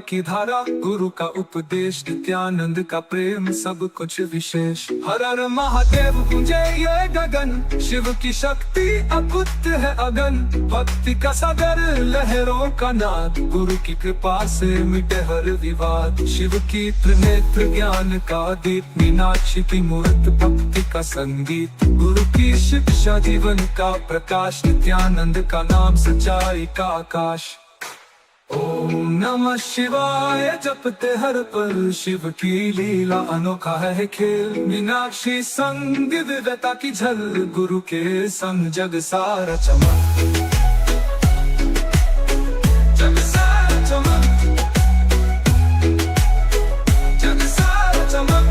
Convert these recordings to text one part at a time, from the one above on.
की धारा गुरु का उपदेश, नित्यानंद का प्रेम सब कुछ विशेष। हर हर महादेव गूंजे ये गगन, शिव की शक्ति अद्भुत है अगन। भक्ति का सागर लहरों का नाद, गुरु की कृपा से मिटे हर विवाद। शिव की त्रिनेत्र ज्ञान का दीप, मीनाक्षी की मूर्त भक्ति का संगीत। गुरु की शिक्षा जीवन का प्रकाश, नित्यानंद का नाम सच्चाई का आकाश। ओम नमः शिवाय जपते हर पल, शिव की लीला अनोखा है खेल। मीनाक्षी संग दिव्यता की झल, गुरु के संग जग सारा चमक। जग सारा चमक, जग सारा चमक।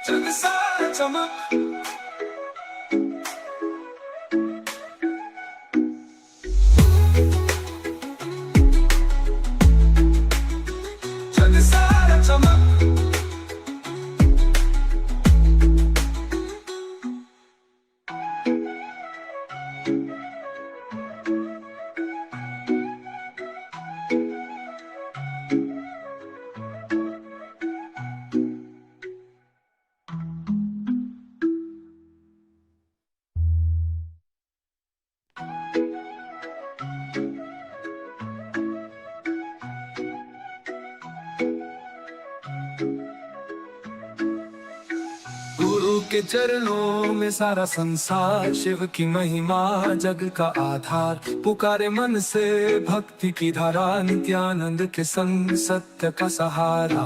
जग सारा चमक। गुरु के चरणों में सारा संसार, शिव की महिमा जग का आधार। पुकारे मन से भक्ति की धारा, नित्यानंद के संग सत्य का सहारा।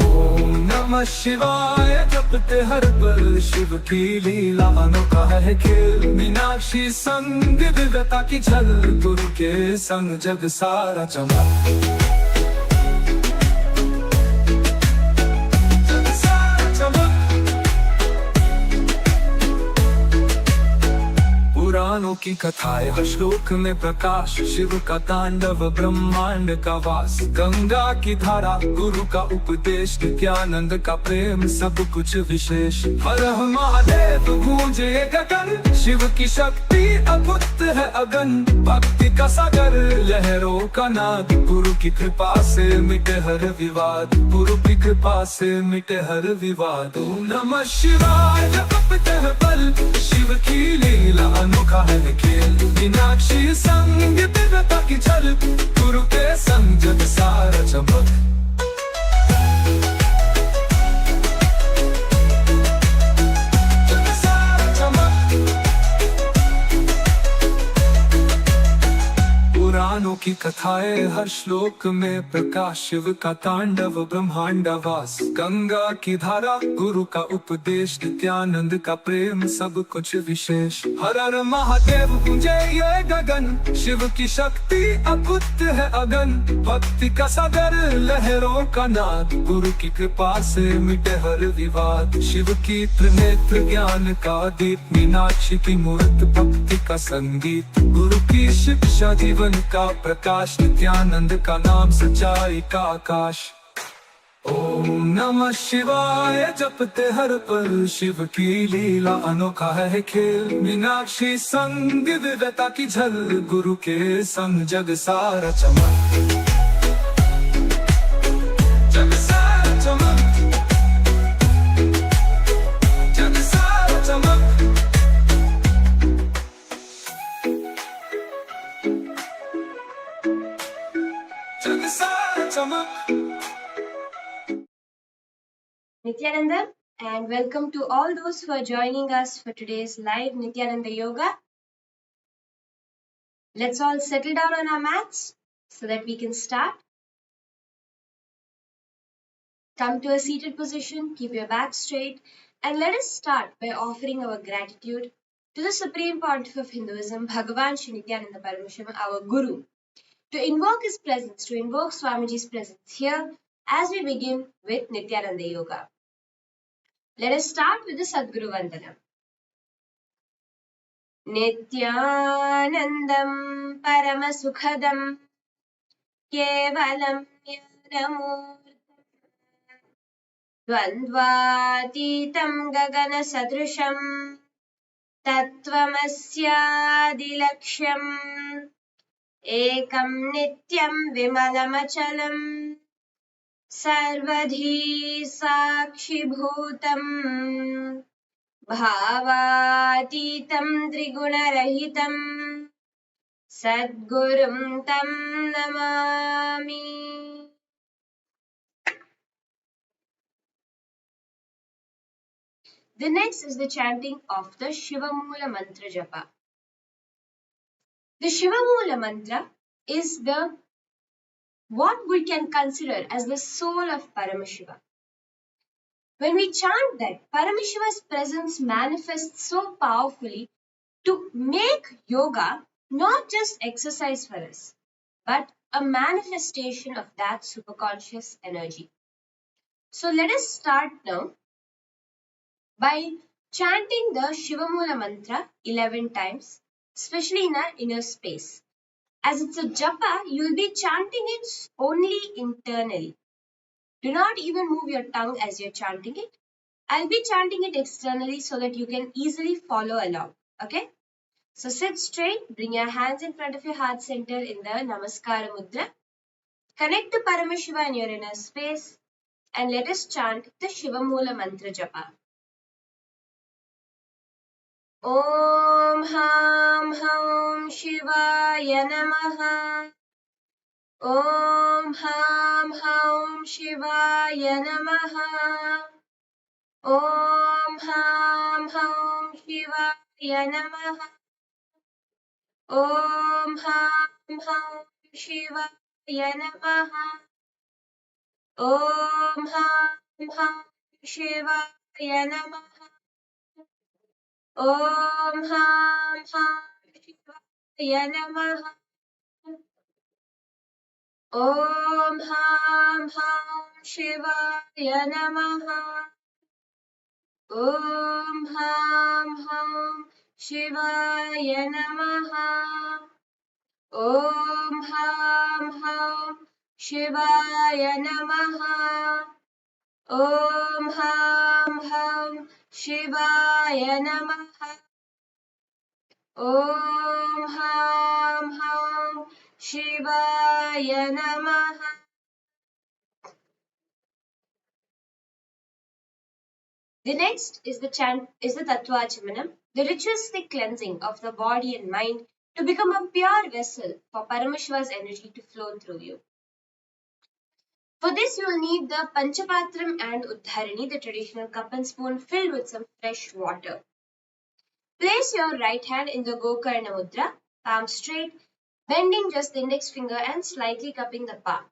ओम नमः शिवाय जपते हर पल, शिव की लीला अनोखा है खेल। मीनाक्षी संग दिव्यता की झल, गुरु के संग जग सारा चमक। पुराणों की कथाएं हर श्लोक में प्रकाश, शिव का तांडव ब्रह्मांड का वास। गंगा की धारा गुरु का उपदेश, नित्यानंद का प्रेम सब कुछ विशेष। हर हर महादेव गूंजे गगन, शिव की शक्ति अद्भुत है अगन। भक्ति का सागर लहरों का नाद, गुरु की कृपा से मिटे हर विवाद। गुरु की कृपा से मिटे हर विवाद। ओम नमः शिवाय जपते हर पल, शिव की लीला अनोखा है खेल। मीनाक्षी संग दिव्यता की झल, गुरु के संग जग सारा चमक। जग सारा चमक। पुराणों की कथाएं हर श्लोक में प्रकाश, शिव का तांडव ब्रह्मांड वास। गंगा की धारा गुरु का उपदेश, नित्यानंद का प्रेम सब कुछ विशेष। हर हर महादेव गूंजे ये गगन, शिव की शक्ति अद्भुत है अगन। भक्ति का सागर लहरों का नाद, गुरु की कृपा से मिटे हर विवाद। शिव की त्रिनेत्र ज्ञान का दीप, मीनाक्षी की मूर्त भक्ति का संगीत। गुरु की शिक्षा जीवन का प्रकाश, नित्यानंद का नाम सच्चाई का आकाश। ओम नमः शिवाय जपते हर पल, शिव की लीला अनोखा है खेल। मीनाक्षी संग दिव्यता की झल, गुरु के संग जग सारा चमक। जग सारा चमक। जग सारा चमक। जग सारा चमक। Nithyananda, and welcome to all those who are joining us for today's live Nithyananda Yoga. Let's all settle down on our mats so that we can start. Come to a seated position, keep your back straight, and let us start by offering our gratitude to the Supreme Pontiff of Hinduism, Bhagavan Shri Nithyananda Paramashiva, our Guru, to invoke his presence, to invoke Swamiji's presence here as we begin with Nithyananda Yoga. Let us start with the Sadguru Vandana. Nithyanandam Paramasukhadam Kevalam Jnanamurtam Dvandvatitam Gagana Sadrisham तत्त्वमस्यादिलक्ष्यम् एकं नित्यं विमलमचलम् सर्वधी साक्षिभूतम् भावातीतं त्रिगुणरहितम् सद्गुरुं तं Namami. The next is the chanting of the Shivamula mantra japa. The Shivamula mantra is the what we can consider as the soul of Paramashiva. When we chant that, Paramashiva's presence manifests so powerfully to make yoga not just exercise for us, but a manifestation of that superconscious energy. So let us start now by chanting the Shivamula mantra 11 times, especially in our inner space. As it's a japa, you will be chanting it only internally. Do not even move your tongue as you're chanting it. I'll be chanting it externally so that you can easily follow along. Okay? So sit straight, bring your hands in front of your heart center in the Namaskara Mudra. Connect to Paramashiva in your inner space and let us chant the Shivamula mantra japa. Om Ham Ham Shivaya Namaha. Om Ham Ham Shivaya Namaha. Om Ham Ham Shivaya Namaha. Om Ham Ham Shivaya Namaha. Om Ham Ham Shivaya Namaha. Om Ham Ham Shivaya Namaha. Om Ham Ham Shivaya Namaha. Om Ham Ham Shivaya Namaha. Om Ham Ham Shivaya Namaha. Om Ham Ham Shivaya Namaha. Om Ham Ham Shivaya Namaha. The next is the Tattvachamanam, the ritualistic cleansing of the body and mind to become a pure vessel for Paramashiva's energy to flow through you. For this, you will need the Panchapatram and Uddharini, the traditional cup and spoon filled with some fresh water. Place your right hand in the Gokarna Mudra, palm straight, bending just the index finger and slightly cupping the palm.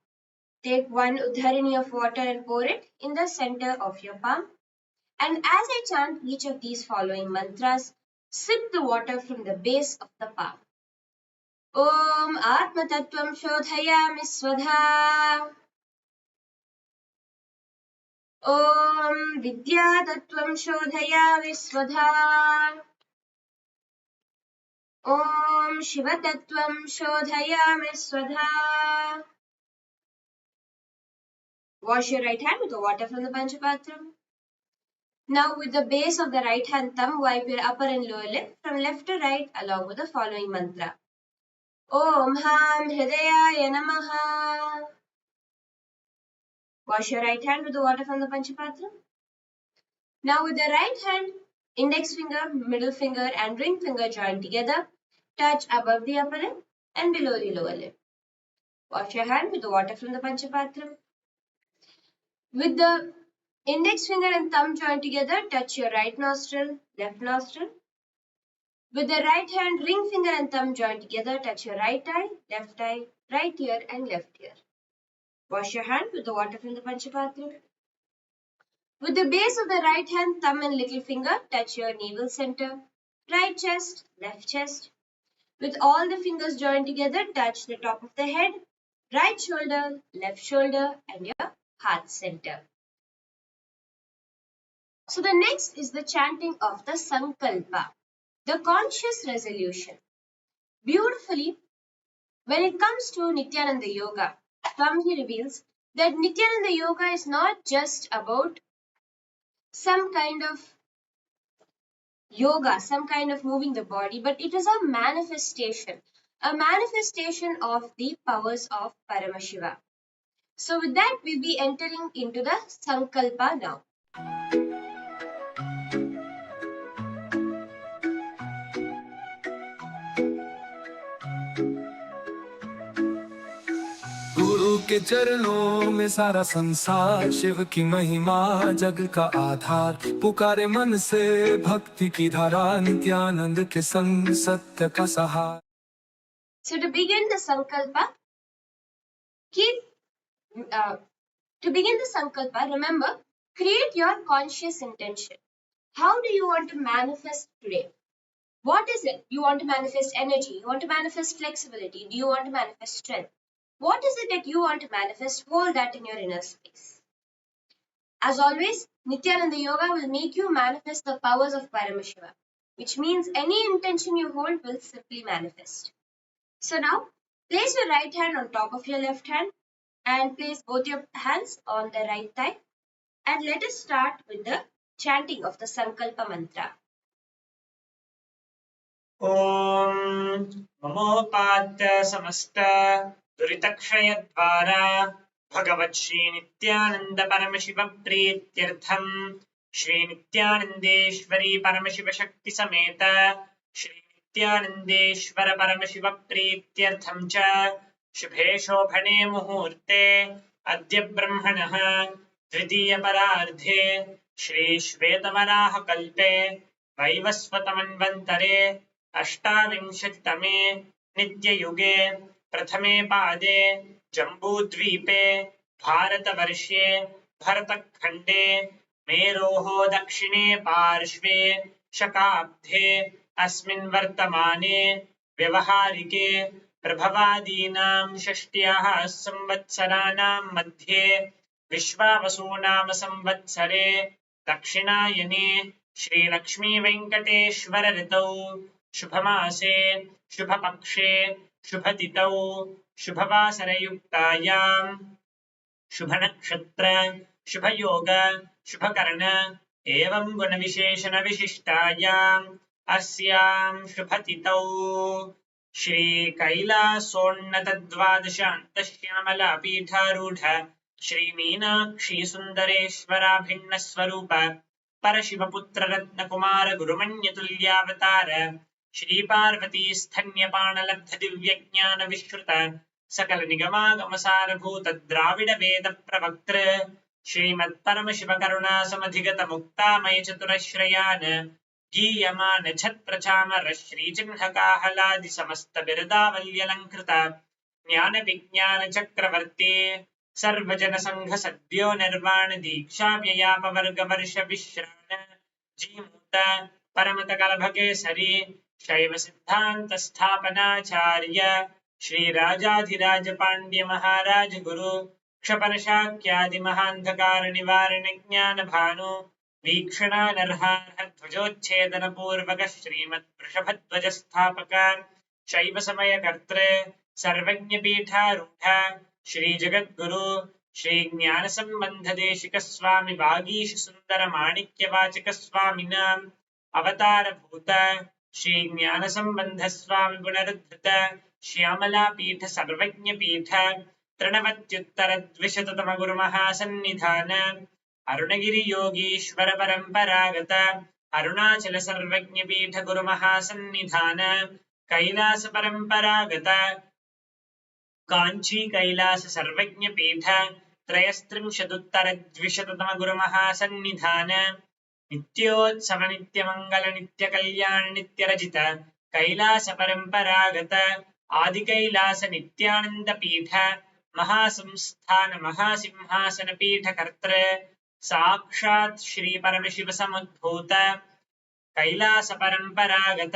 Take one Uddharini of water and pour it in the center of your palm. And as I chant each of these following mantras, sip the water from the base of the palm. Om Atma Tattvam Shodhayami Swadha. Om Vidya Tattvam Shodhayami Swadha. Om Shiva Tattvam Shodhayami Swadha. Wash your right hand with the water from the Panchapatram. Now with the base of the right hand thumb, wipe your upper and lower lip from left to right along with the following mantra. Om Ham Hridayaya Namaha. Wash your right hand with the water from the Panchapatram. Now with the right hand, index finger, middle finger and ring finger joined together, touch above the upper lip and below the lower lip. Wash your hand with the water from the Panchapatram. With the index finger and thumb joined together, touch your right nostril, left nostril. With the right hand, ring finger and thumb joined together, touch your right eye, right ear and left ear. Wash your hand with the water from the Panchapatram. With the base of the right hand, thumb and little finger, touch your navel center, right chest, left chest. With all the fingers joined together, touch the top of the head, right shoulder, left shoulder and your heart center. So the next is the chanting of the Sankalpa, the conscious resolution. Beautifully, when it comes to Nithyananda Yoga, Swamiji reveals that Nithyananda Yoga is not just about some kind of yoga, some kind of moving the body, but it is a manifestation of the powers of Paramashiva. So with that, we'll be entering into the Sankalpa now. गुरु के चरणों में सारा संसार, शिव की महिमा जग का आधार, पुकारे मन से भक्ति की धारा, नित्यानंद के संग सत्य का सहारा। So to begin the Sankalpa, uh, remember, create your conscious intention. How do you want to manifest today? What is it? You want to manifest energy? You want to manifest flexibility? Do you want to manifest strength? What is it that you want to manifest? Hold that in your inner space. As always, Nithyananda Yoga will make you manifest the powers of Paramashiva, which means any intention you hold will simply manifest. So now, place your right hand on top of your left hand and place both your hands on the right thigh. And let us start with the chanting of the Sankalpa mantra. ॐ ममोपात्त समस्त दुरितक्षयद्वारा भगवत् श्रीनित्यानन्द परमशिव प्रीत्यर्थम् श्रीनित्यानन्देश्वरी परमशिव शक्ति समेत श्रीनित्यानन्देश्वर परमशिव प्रीत्यर्थं च शुभे शोभने मुहूर्ते अद्य ब्रह्मणः द्वितीयपरार्धे श्रीश्वेतवराहकल्पे वैवस्वतमन्वन्तरे अष्टाविंशतितमे नित्ययुगे प्रथमे पादे जम्बूद्वीपे भारतवर्षे भरतखण्डे मेरोः दक्षिणे पार्श्वे शकाब्दे अस्मिन् वर्तमाने व्यवहारिके प्रभवादीनां षष्ट्याः संवत्सराणां मध्ये विश्वावसुनाम संवत्सरे दक्षिणायने श्रीलक्ष्मी वेंकटेश्वर ऋतौ शुभमासे शुभपक्षे शुभतिथौ शुभवासरयुक्तायां शुभनक्षत्र शुभयोग शुभकर्ण एवं गुणविशेषण विशिष्टायाम् अस्यां शुभतिथौ श्री कैलासोन्नत द्वादशान्तश्यामला पीठारूढ श्री मीनाक्षी सुन्दरेश्वराभिन्न स्वरूप परशिवपुत्र रत्नकुमार गुरुमन्यतुल्यावतार श्री पार्वती स्तन्यपाणलब्ध दिव्यज्ञान विश्रुत सकल निगमागमसारभूत द्राविड वेद प्रवक्तृ श्रीमत्परमशिव करुणा समधिगत मुक्तामय चतुरश्रयान् गीयमान छत्प्रचामर श्रीचिह्नकाहलादि समस्त बिरदावल्यलङ्कृत ज्ञान विज्ञान चक्रवर्ती सर्वजन संघ सद्यो निर्वाण दीक्षा व्ययापवर्ग वर्ष विश्राण जीमूत परमत कलभकेसरी शैव सिद्धांत स्थापनाचार्य श्री राजाधिराज पांड्य महाराज गुरु क्षपन शाक्यादि महांधकार निवारण ज्ञान भानु वीक्षणानर्हार्ह ध्वजोच्छेदन पूर्वक श्रीमत् वृषभध्वज स्थापक शैव समय कर्तृ सर्वज्ञ पीठारूढ़ श्री जगद्गुरु श्री ज्ञान संबंध देशिक स्वामी वागीश सुंदर माणिक्य वाचक स्वामिनां अवतार भूत श्री ज्ञान संबंध स्वामी पुनरुद्धृत श्यामला पीठ सर्वज्ञ पीठ तृणवत्युत्तर द्विशततम गुरु महासन्निधान अरुणगिरि योगीश्वर परंपरागत अरुणाचल सर्वज्ञ पीठ गुरु महासन्निधान कैलास परंपरागत कांची कैलास सर्वज्ञ पीठ त्रयस्त्रिंशदुत्तर द्विशततम गुरु महासन्निधान नित्योत्सव नित्यमंगल नित्य कल्याण नित्य रजित कैलास परंपरागत आदि कैलास नित्यानंद पीठ महासंस्थान महासिंहासन पीठ कर्तृ साक्षात् श्री परमशिव समुद्भूत कैलास परंपरागत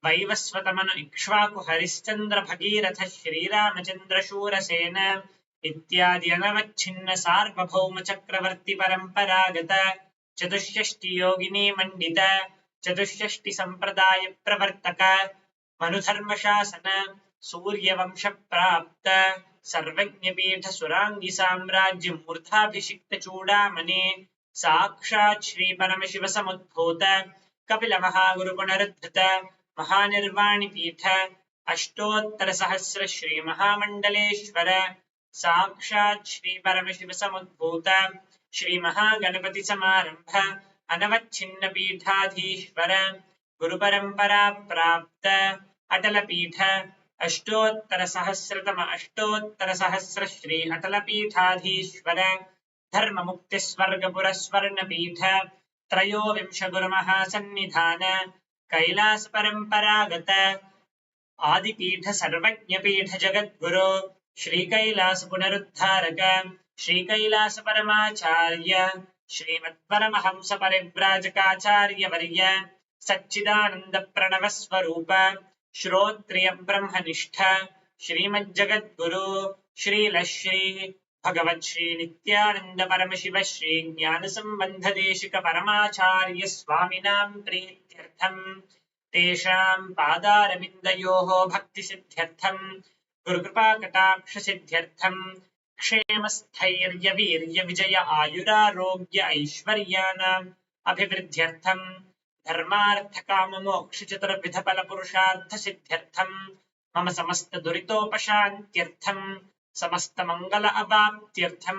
वैवस्वतमनु इक्ष्वाकु हरिश्चंद्र भगीरथ श्रीरामचंद्र शूरसेन इत्यादि अनवच्छिन्न सार्वभौम चक्रवर्ती परंपरागत चतुष्षष्टि योगिनी मंडित चतुष्षष्टि संप्रदाय प्रवर्तक मनुधर्म शासन सूर्यवंश प्राप्त सर्वज्ञ पीठ सुरांगी साम्राज्य मूर्धाभिषिक्त चूड़ामणि साक्षात् श्री परमशिव समुद्भूत कपिलमहागुरुगुणरुद्धृत महानिर्वाणिपीठ अष्टोत्तरसहस्र श्रीमहामण्डलेश्वर साक्षात् श्रीपरमशिवसमुद्भूत श्रीमहागणपतिसमारम्भ अनवच्छिन्नपीठाधीश्वर गुरुपरम्परा प्राप्त अटलपीठ अष्टोत्तरसहस्र श्री अटलपीठाधीश्वर धर्ममुक्तिस्वर्गपुरस्वर्णपीठ त्रयोविंश गुरुमहासन्निधान कैलासपरम्परागत आदिपीठ सर्वज्ञपीठ जगद्गुरो श्रीकैलास पुनरुद्धारक श्रीकैलासपरमाचार्य श्रीमत्परमहंस परिव्राजकाचार्यवर्य सच्चिदानन्द प्रणवस्वरूप श्रोत्रिय ब्रह्मनिष्ठ श्रीमज्जगद्गुरु श्रीलश्री भगवत् श्री नित्यानंद परमशिव श्री ज्ञानसंबंध देशिक परमाचार्य स्वामिनां प्रीत्यर्थं तेषां पादारविन्दयोः भक्तिसिद्ध्यर्थं गुरुकृपाकटाक्षसिद्ध्यर्थं क्षेमस्थैर्यवीर्यविजय आयुरारोग्य ऐश्वर्याणाम् अभिवृद्ध्यर्थं धर्मार्थकाममोक्षचतुर्विधफलपुरुषार्थसिद्ध्यर्थं मम समस्तदुरितोपशान्त्यर्थं समस्तमङ्गल अवाप्त्यर्थं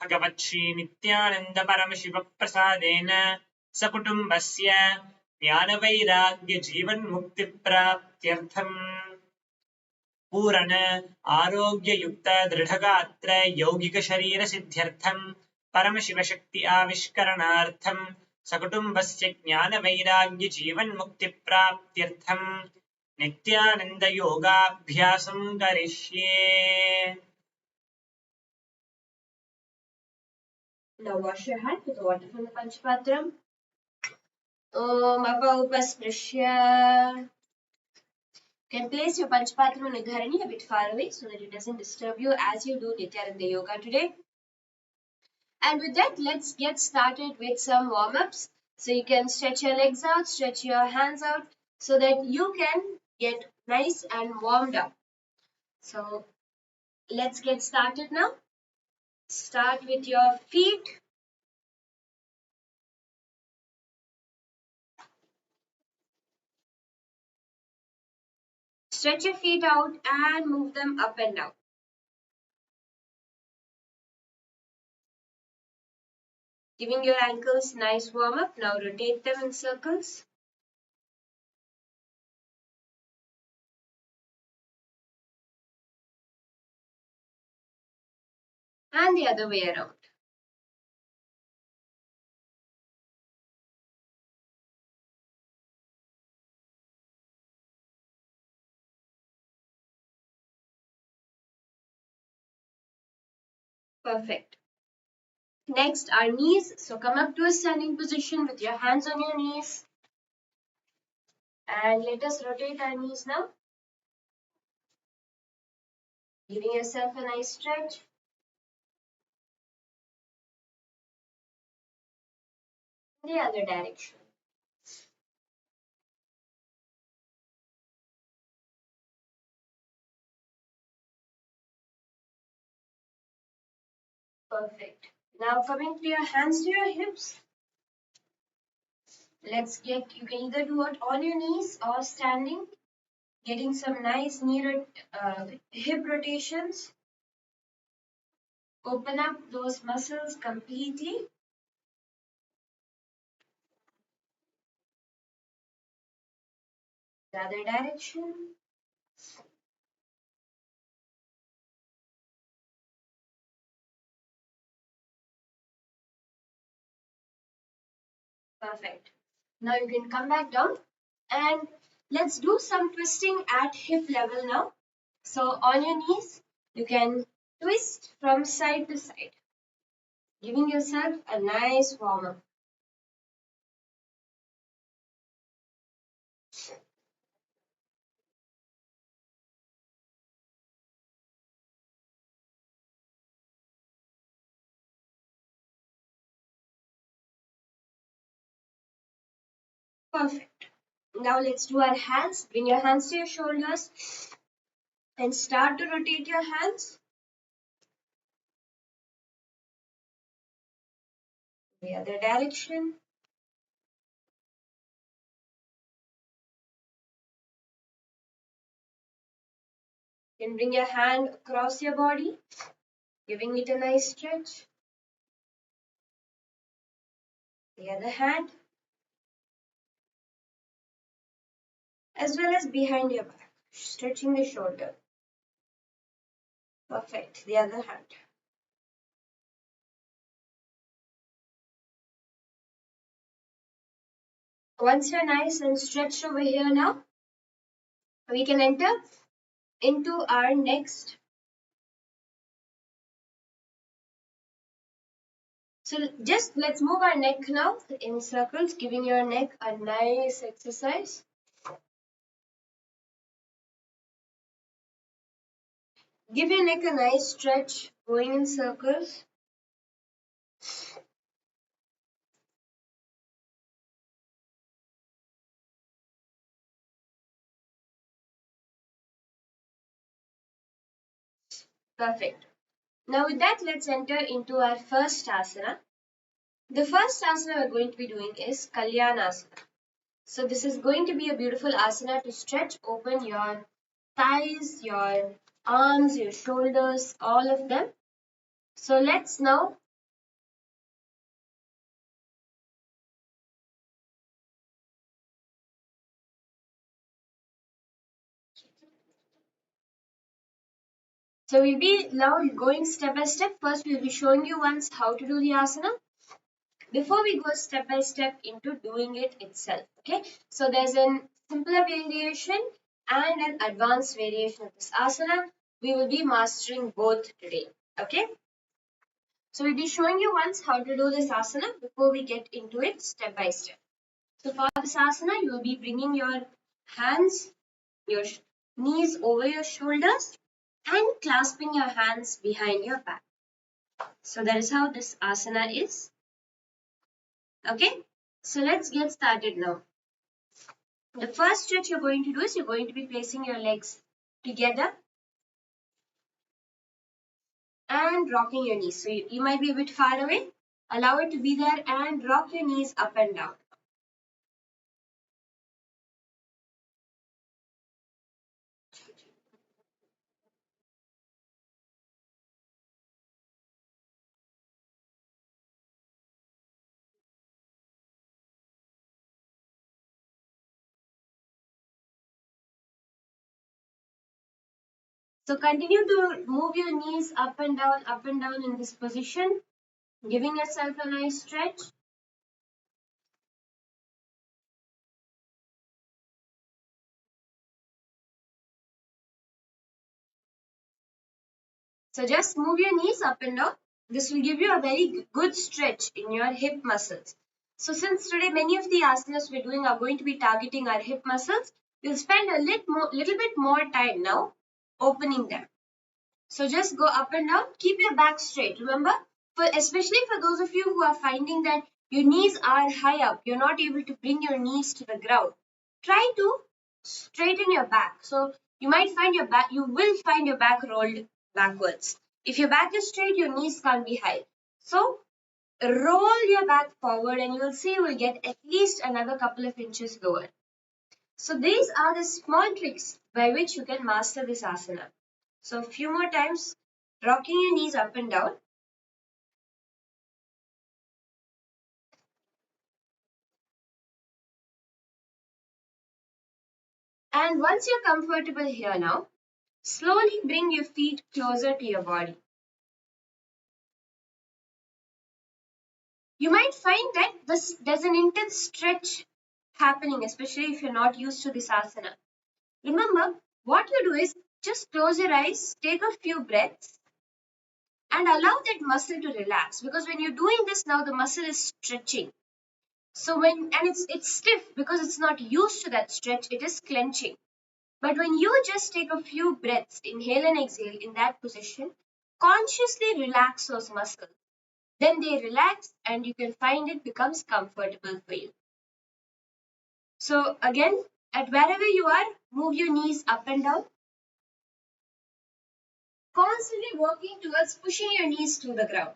भगवत् श्रीनित्यानन्द परमशिवप्रसादेन सकुटुम्बस्य ज्ञानवैराग्यजीवन्मुक्तिप्राप्त्यर्थं पूर्ण आरोग्ययुक्त दृढगात्र यौगिकशरीरसिद्ध्यर्थं परमशिवशक्ति आविष्करणार्थं सकुटुम्बस्य ज्ञानवैराग्यजीवन्मुक्तिप्राप्त्यर्थं नित्यानन्दयोगाभ्यासं करिष्ये। Now wash your hand with the water from the Panchpatram. Om Apaupasprisya. You can place your Panchpatram in a gharani a bit far away so that it doesn't disturb you as you do Nithyananda Yoga today. And with that, let's get started with some warm-ups. So you can stretch your legs out, stretch your hands out so that you can get nice and warmed up. So let's get started now. Start with your feet. Stretch your feet out and move them up and down. Giving your ankles nice warm up. Now rotate them in circles. And the other way around. Perfect. Next, our knees. So come up to a standing position with your hands on your knees. And let us rotate our knees now. Giving yourself a nice stretch. The other direction. Perfect. Now coming to your hands to your hips. You can either do it on your knees or standing. Getting some nice hip rotations. Open up those muscles completely. The other direction. Perfect. Now you can come back down and let's do some twisting at hip level now. So on your knees, you can twist from side to side, giving yourself a nice warm up. Perfect. Now let's do our hands. Bring your hands to your shoulders and start to rotate your hands. The other direction. You can bring your hand across your body, giving it a nice stretch. The other hand, as well as behind your back, stretching the shoulder. Perfect. The other hand. Once you're nice and stretched over here now, we can enter into our next. So just let's move our neck now in circles, giving your neck a nice exercise. Give your neck a nice stretch, going in circles. Perfect. Now with that, let's enter into our first asana. The first asana we're going to be doing is Kalyanasana. So this is going to be a beautiful asana to stretch open your thighs, your arms, your shoulders, all of them. So let's now we'll be now going step by step. First, we'll be showing you once how to do the asana before we go step by step into doing it itself. Okay, so there's a simpler variation and an advanced variation of this asana. We will be mastering both today. Okay, so we'll be showing you once how to do this asana before we get into it step by step. So for this asana, you will be bringing your hands, your knees over your shoulders and clasping your hands behind your back. So that is how this asana is. Okay, so let's get started now. The first stretch you're going to do is you're going to be placing your legs together and rocking your knees. So you might be a bit far away. Allow it to be there and rock your knees up and down. So continue to move your knees up and down in this position, giving yourself a nice stretch. So just move your knees up and down. This will give you a very good stretch in your hip muscles. So since today many of the asanas we're doing are going to be targeting our hip muscles, we'll spend a little bit more time now opening them. So just go up and down. Keep your back straight. Remember, especially for those of you who are finding that your knees are high up, you're not able to bring your knees to the ground. Try to straighten your back. So you will find your back rolled backwards. If your back is straight, your knees can't be high. So roll your back forward and you will see you will get at least another couple of inches lower. So these are the small tricks by which you can master this asana. So a few more times, rocking your knees up and down. And once you're comfortable here now, slowly bring your feet closer to your body. You might find that there's an intense stretch happening, especially if you're not used to this asana. Remember, what you do is just close your eyes, take a few breaths, and allow that muscle to relax. Because when you're doing this now, the muscle is stretching. So it's stiff because it's not used to that stretch, it is clenching. But when you just take a few breaths, inhale and exhale in that position, consciously relax those muscles. Then they relax and you can find it becomes comfortable for you. So again, at wherever you are, move your knees up and down. Constantly working towards pushing your knees to the ground.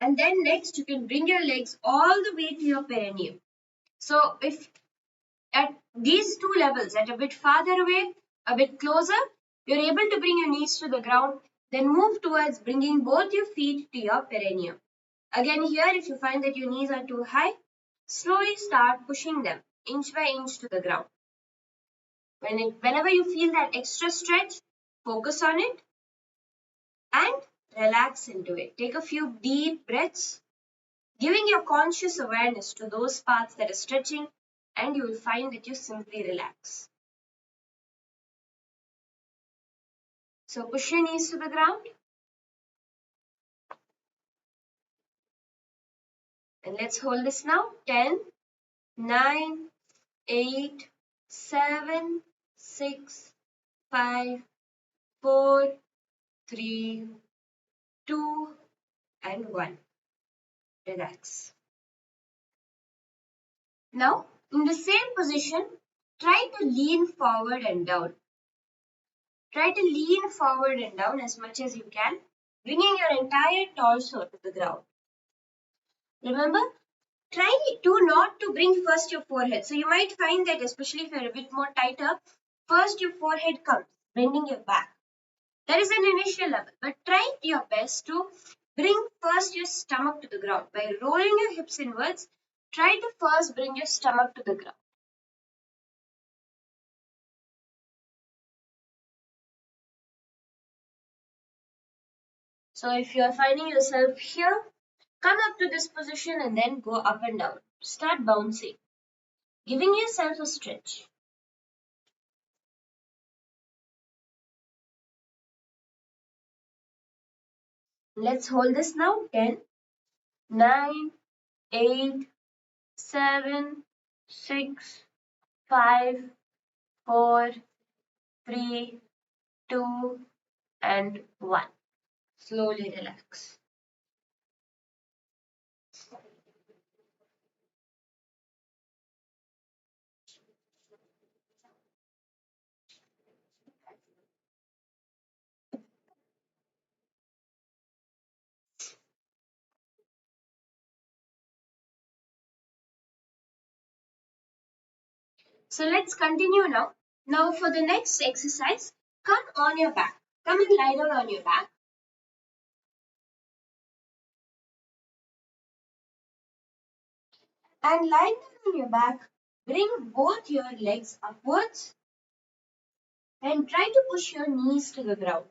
And then next, you can bring your legs all the way to your perineum. So if at these two levels, at a bit farther away, a bit closer, you're able to bring your knees to the ground, then move towards bringing both your feet to your perineum. Again here, if you find that your knees are too high, slowly start pushing them inch by inch to the ground. Whenever you feel that extra stretch, focus on it and relax into it. Take a few deep breaths, giving your conscious awareness to those parts that are stretching, and you will find that you simply relax. So push your knees to the ground. And let's hold this now. 10, 9, 8, 7, 6, 5, 4, 3, 2, and 1. Relax. Now, in the same position, try to lean forward and down. Try to lean forward and down as much as you can, bringing your entire torso to the ground. Remember, try to not to bring first your forehead. So you might find that especially if you're a bit more tighter, first your forehead comes, bending your back. That is an initial level, but try your best to bring first your stomach to the ground. By rolling your hips inwards, try to first bring your stomach to the ground. So if you are finding yourself here, come up to this position and then go up and down. Start bouncing, giving yourself a stretch. Let's hold this now. 10, 9, 8, 7, 6, 5, 4, 3, 2, and 1. Slowly relax. So let's continue now. Now for the next exercise, come on your back. Come and lie down on your back. And lying down on your back, bring both your legs upwards and try to push your knees to the ground.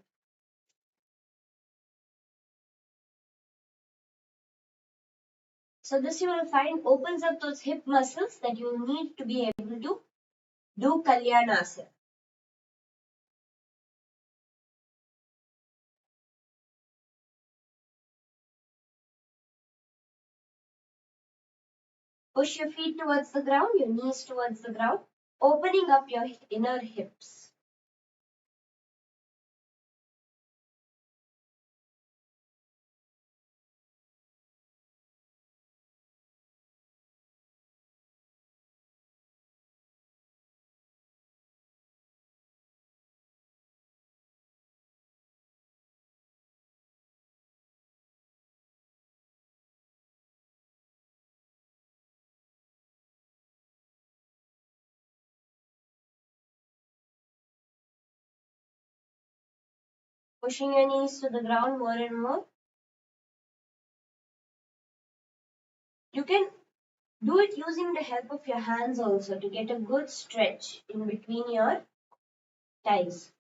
So this you will find opens up those hip muscles that you need to be able to do Kalyanasana. Push your feet towards the ground, your knees towards the ground, opening up your inner hips. Pushing your knees to the ground more and more. You can do it using the help of your hands also to get a good stretch in between your thighs.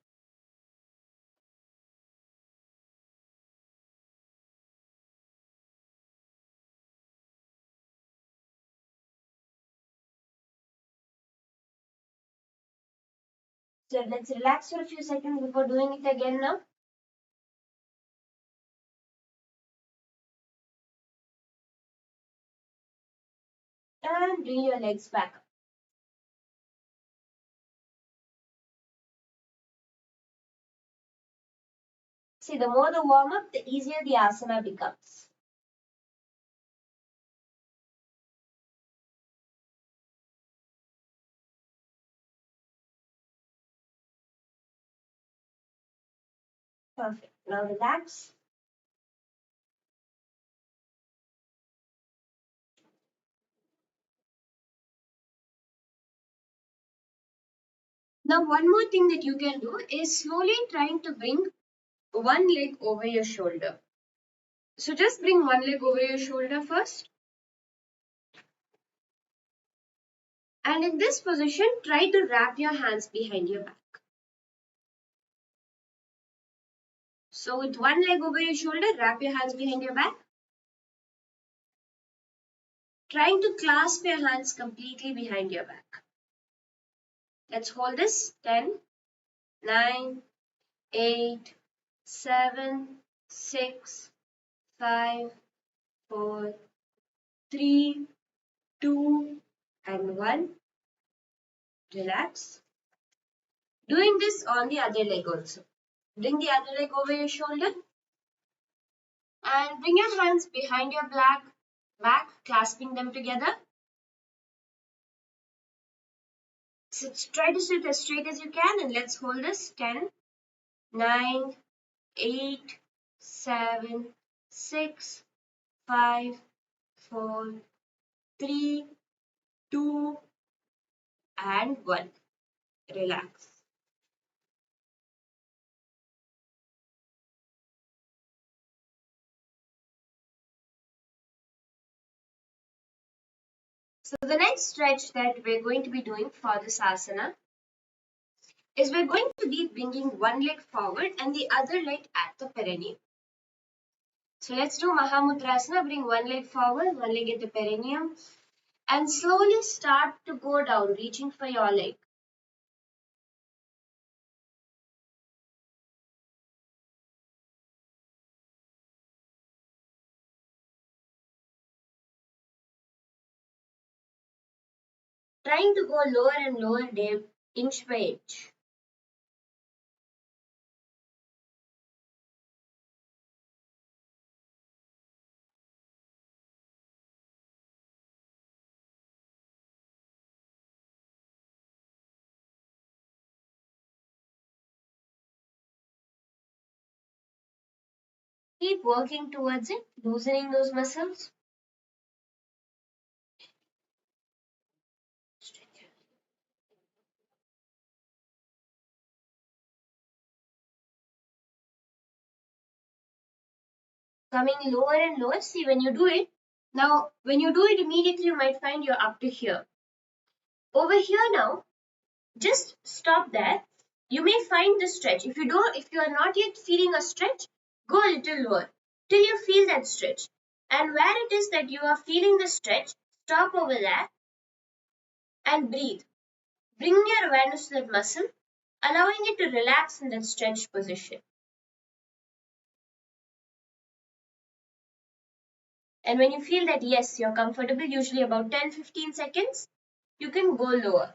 So let's relax for a few seconds before doing it again now. And bring your legs back up. See, the more the warm up, the easier the asana becomes. Perfect. Now relax. Now, one more thing that you can do is slowly trying to bring one leg over your shoulder. So just bring one leg over your shoulder first. And in this position, try to wrap your hands behind your back. So with one leg over your shoulder, wrap your hands behind your back. Trying to clasp your hands completely behind your back. Let's hold this. 10, 9, 8, 7, 6, 5, 4, 3, 2, and 1. Relax. Doing this on the other leg also. Bring the other leg over your shoulder and bring your hands behind your back, clasping them together. So try to sit as straight as you can, and let's hold this. 10, 9, 8, 7, 6, 5, 4, 3, 2, and 1. Relax. So the next stretch that we're going to be doing for this asana is we're going to be bringing one leg forward and the other leg at the perineum. So let's do Mahamudrasana. Bring one leg forward, one leg at the perineum, and slowly start to go down, reaching for your leg. Trying to go lower and lower depth, inch by inch. Keep working towards it, loosening those muscles. Coming lower and lower. See, when you do it, now when you do it immediately, you might find you're up to here. Over here now, just stop there. You may find the stretch. If you are not yet feeling a stretch, go a little lower till you feel that stretch. And where it is that you are feeling the stretch, stop over there and breathe. Bring your awareness to that muscle, allowing it to relax in that stretched position. And when you feel that yes, you're comfortable, usually about 10-15 seconds, you can go lower.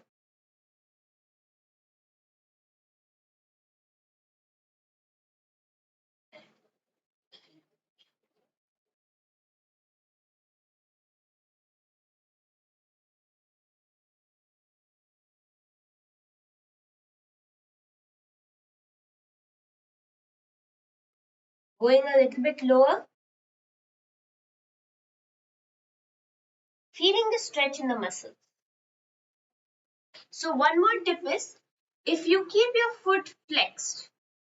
Going a little bit lower, feeling the stretch in the muscles. So one more tip is, if you keep your foot flexed,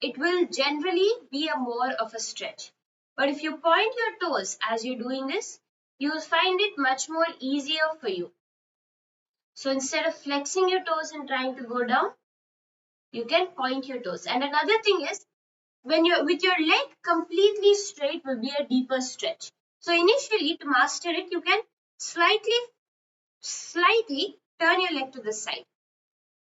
it will generally be a more of a stretch. But if you point your toes as you're doing this, you'll find it much more easier for you. So instead of flexing your toes and trying to go down, you can point your toes. And another thing is, when you're with your leg completely straight will be a deeper stretch. So initially, to master it, you can slightly turn your leg to the side.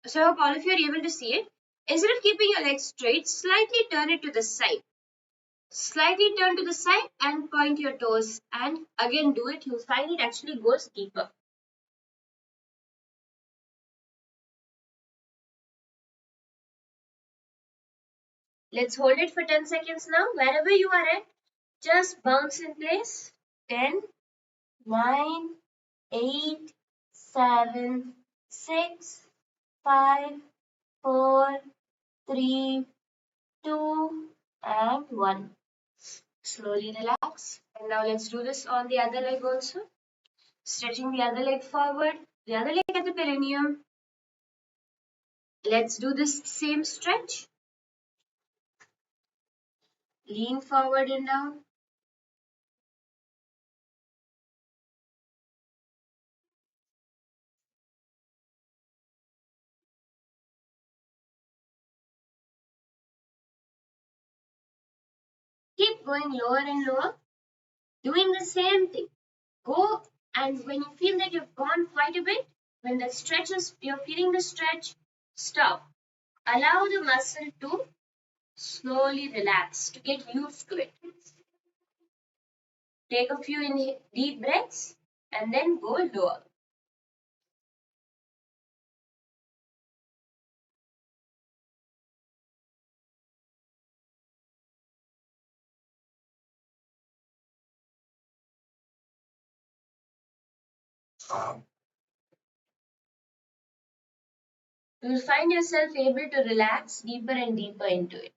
So I hope all of you are able to see it. Instead of keeping your legs straight, slightly turn it to the side. Slightly turn to the side and point your toes, and again do it. You'll find it actually goes deeper. Let's hold it for 10 seconds now. Wherever you are at, just bounce in place. 10, 9, 8, 7, 6, 5, 4, 3, 2, and 1. Slowly relax. And now let's do this on the other leg also. Stretching the other leg forward, the other leg at the perineum. Let's do this same stretch. Lean forward and down. Keep going lower and lower, doing the same thing. Go, and when you feel that you've gone quite a bit, when the stretch is, you're feeling the stretch, stop. Allow the muscle to slowly relax, to get used to it. Take a few deep breaths and then go lower. You will find yourself able to relax deeper and deeper into it.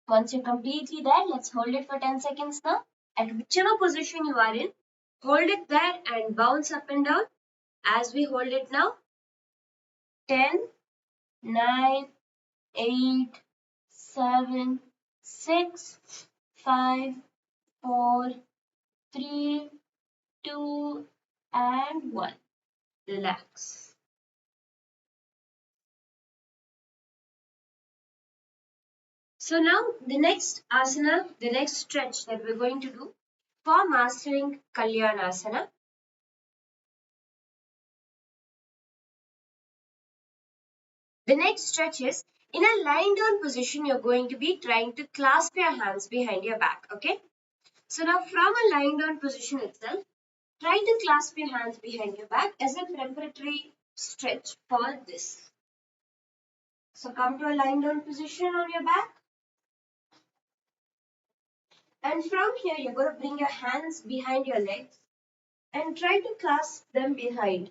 Once you're completely there, let's hold it for 10 seconds now. At whichever position you are in, hold it there and bounce up and down. As we hold it now, 10, 9, 8, 7, 6, 5, 4, 3, 2, and 1. Relax. So now the next asana, the next stretch that we're going to do for mastering Kalyanasana. The next stretch is in a lying down position, you're going to be trying to clasp your hands behind your back. Okay. So now from a lying down position itself, try to clasp your hands behind your back as a preparatory stretch for this. So come to a lying down position on your back. And from here, you're going to bring your hands behind your legs and try to clasp them behind.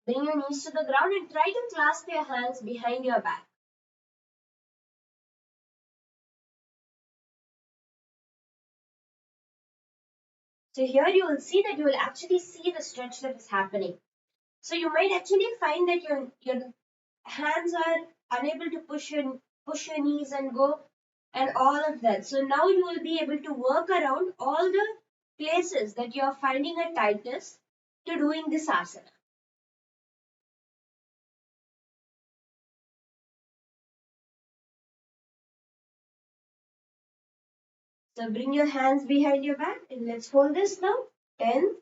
Bring your knees to the ground and try to clasp your hands behind your back. So here you will see that you will actually see the stretch that is happening. So you might actually find that your hands are unable to push your knees and go and all of that. So now you will be able to work around all the places that you are finding a tightness to doing this asana. So bring your hands behind your back and let's hold this now. 10,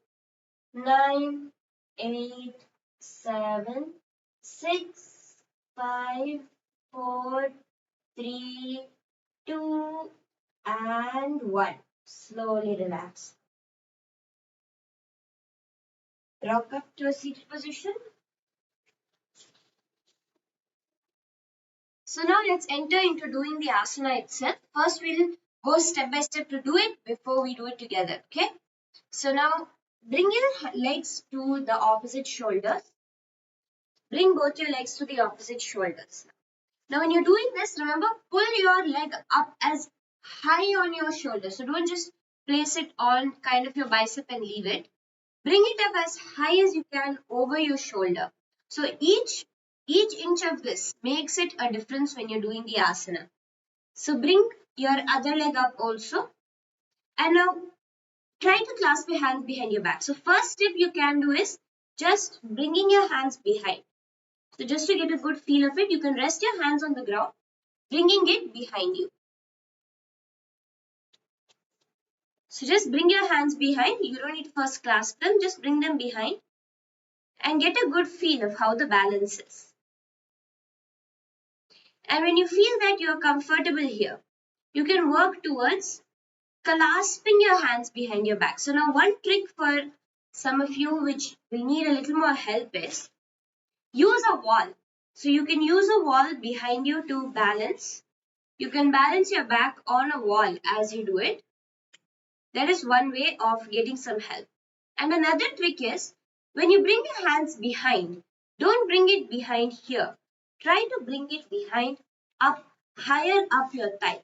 9, 8, 7, 6, 5, 4, 3, 2, and 1. Slowly relax. Rock up to a seated position. So now let's enter into doing the asana itself. First, we'll go step by step to do it before we do it together. Okay. So now bring your legs to the opposite shoulders. Bring both your legs to the opposite shoulders. Now, when you're doing this, remember, pull your leg up as high on your shoulder. So don't just place it on kind of your bicep and leave it. Bring it up as high as you can over your shoulder. So each inch of this makes it a difference when you're doing the asana. So bring your other leg up also. And now try to clasp your hands behind your back. So first step you can do is just bringing your hands behind. So just to get a good feel of it, you can rest your hands on the ground, bringing it behind you. So just bring your hands behind. You don't need to first clasp them, just bring them behind and get a good feel of how the balance is. And when you feel that you're comfortable here, you can work towards clasping your hands behind your back. So now one trick for some of you which will need a little more help is use a wall. So you can use a wall behind you to balance. You can balance your back on a wall as you do it. That is one way of getting some help. And another trick is when you bring your hands behind, don't bring it behind here. Try to bring it behind up, higher up your thigh.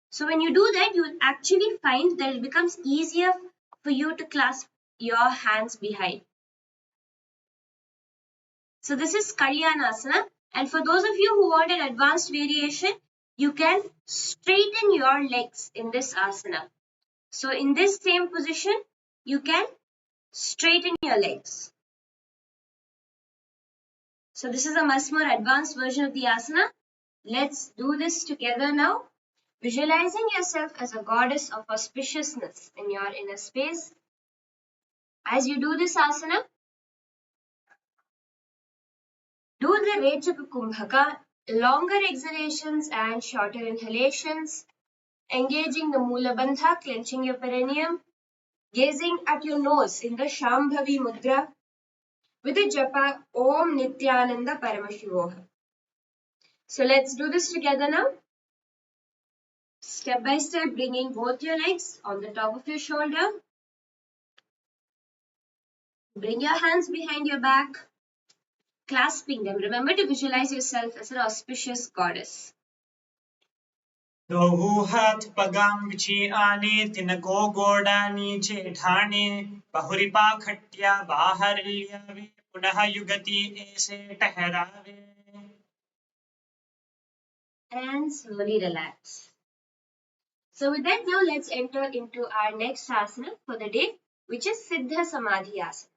So when you do that, you will actually find that it becomes easier for you to clasp your hands behind. So this is Kalyanasana. And for those of you who want an advanced variation, you can straighten your legs in this asana. So in this same position, you can straighten your legs. So this is a much more advanced version of the asana. Let's do this together now. Visualizing yourself as a goddess of auspiciousness in your inner space. As you do this asana, do the Rechaka Kumbhaka, longer exhalations and shorter inhalations, engaging the Mula Bandha, clenching your perineum, gazing at your nose in the Shambhavi Mudra with the japa Om Nithyananda Paramashivoha. So let's do this together now. Step by step, bringing both your legs on the top of your shoulder. Bring your hands behind your back, clasping them. Remember to visualize yourself as an auspicious goddess. दोहू हाथ पगाम बिछी आने तिनको गोड़ा नीचे ठाणे बहुरिपा खट्या बाहर लियावे पुनः युगति ऐसे ठहरावे. And slowly relax. So with that now let's enter into our next asana for the day, which is Siddha Samadhi Asana.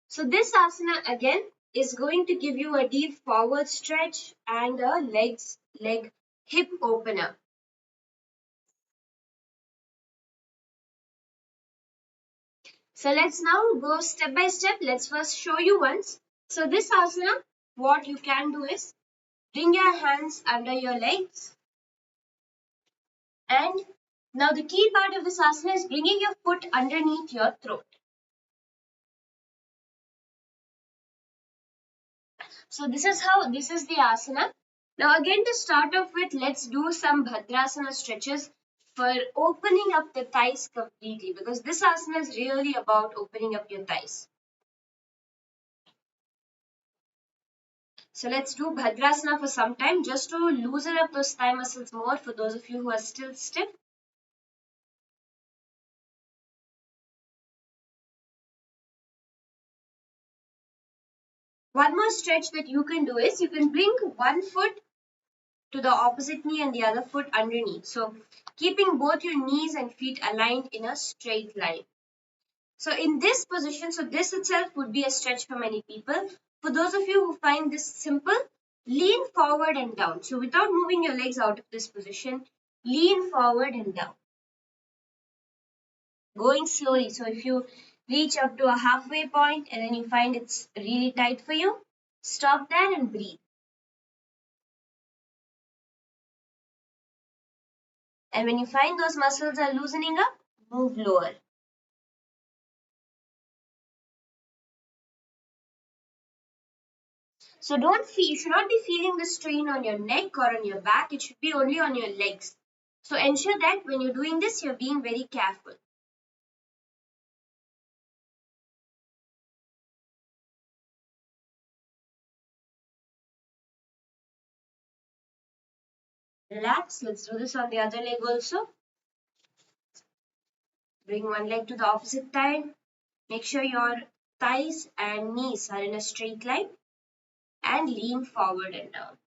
So this asana again is going to give you a deep forward stretch and a leg hip opener. So let's now go step by step. Let's first show you once. So this asana, what you can do is bring your hands under your legs. And now the key part of this asana is bringing your foot underneath your throat. So this is the asana. Now again to start off with, let's do some Bhadrasana stretches for opening up the thighs completely, because this asana is really about opening up your thighs. So let's do Bhadrasana for some time just to loosen up those thigh muscles more for those of you who are still stiff. One more stretch that you can do is you can bring one foot to the opposite knee and the other foot underneath. So keeping both your knees and feet aligned in a straight line. So in this position, so this itself would be a stretch for many people. For those of you who find this simple, lean forward and down. So without moving your legs out of this position, lean forward and down. Going slowly. So if you reach up to a halfway point and then you find it's really tight for you, stop there and breathe. And when you find those muscles are loosening up, move lower. So you should not be feeling the strain on your neck or on your back. It should be only on your legs. So ensure that when you're doing this, you're being very careful. Relax. Let's do this on the other leg also. Bring one leg to the opposite thigh. Make sure your thighs and knees are in a straight line. And lean forward and down.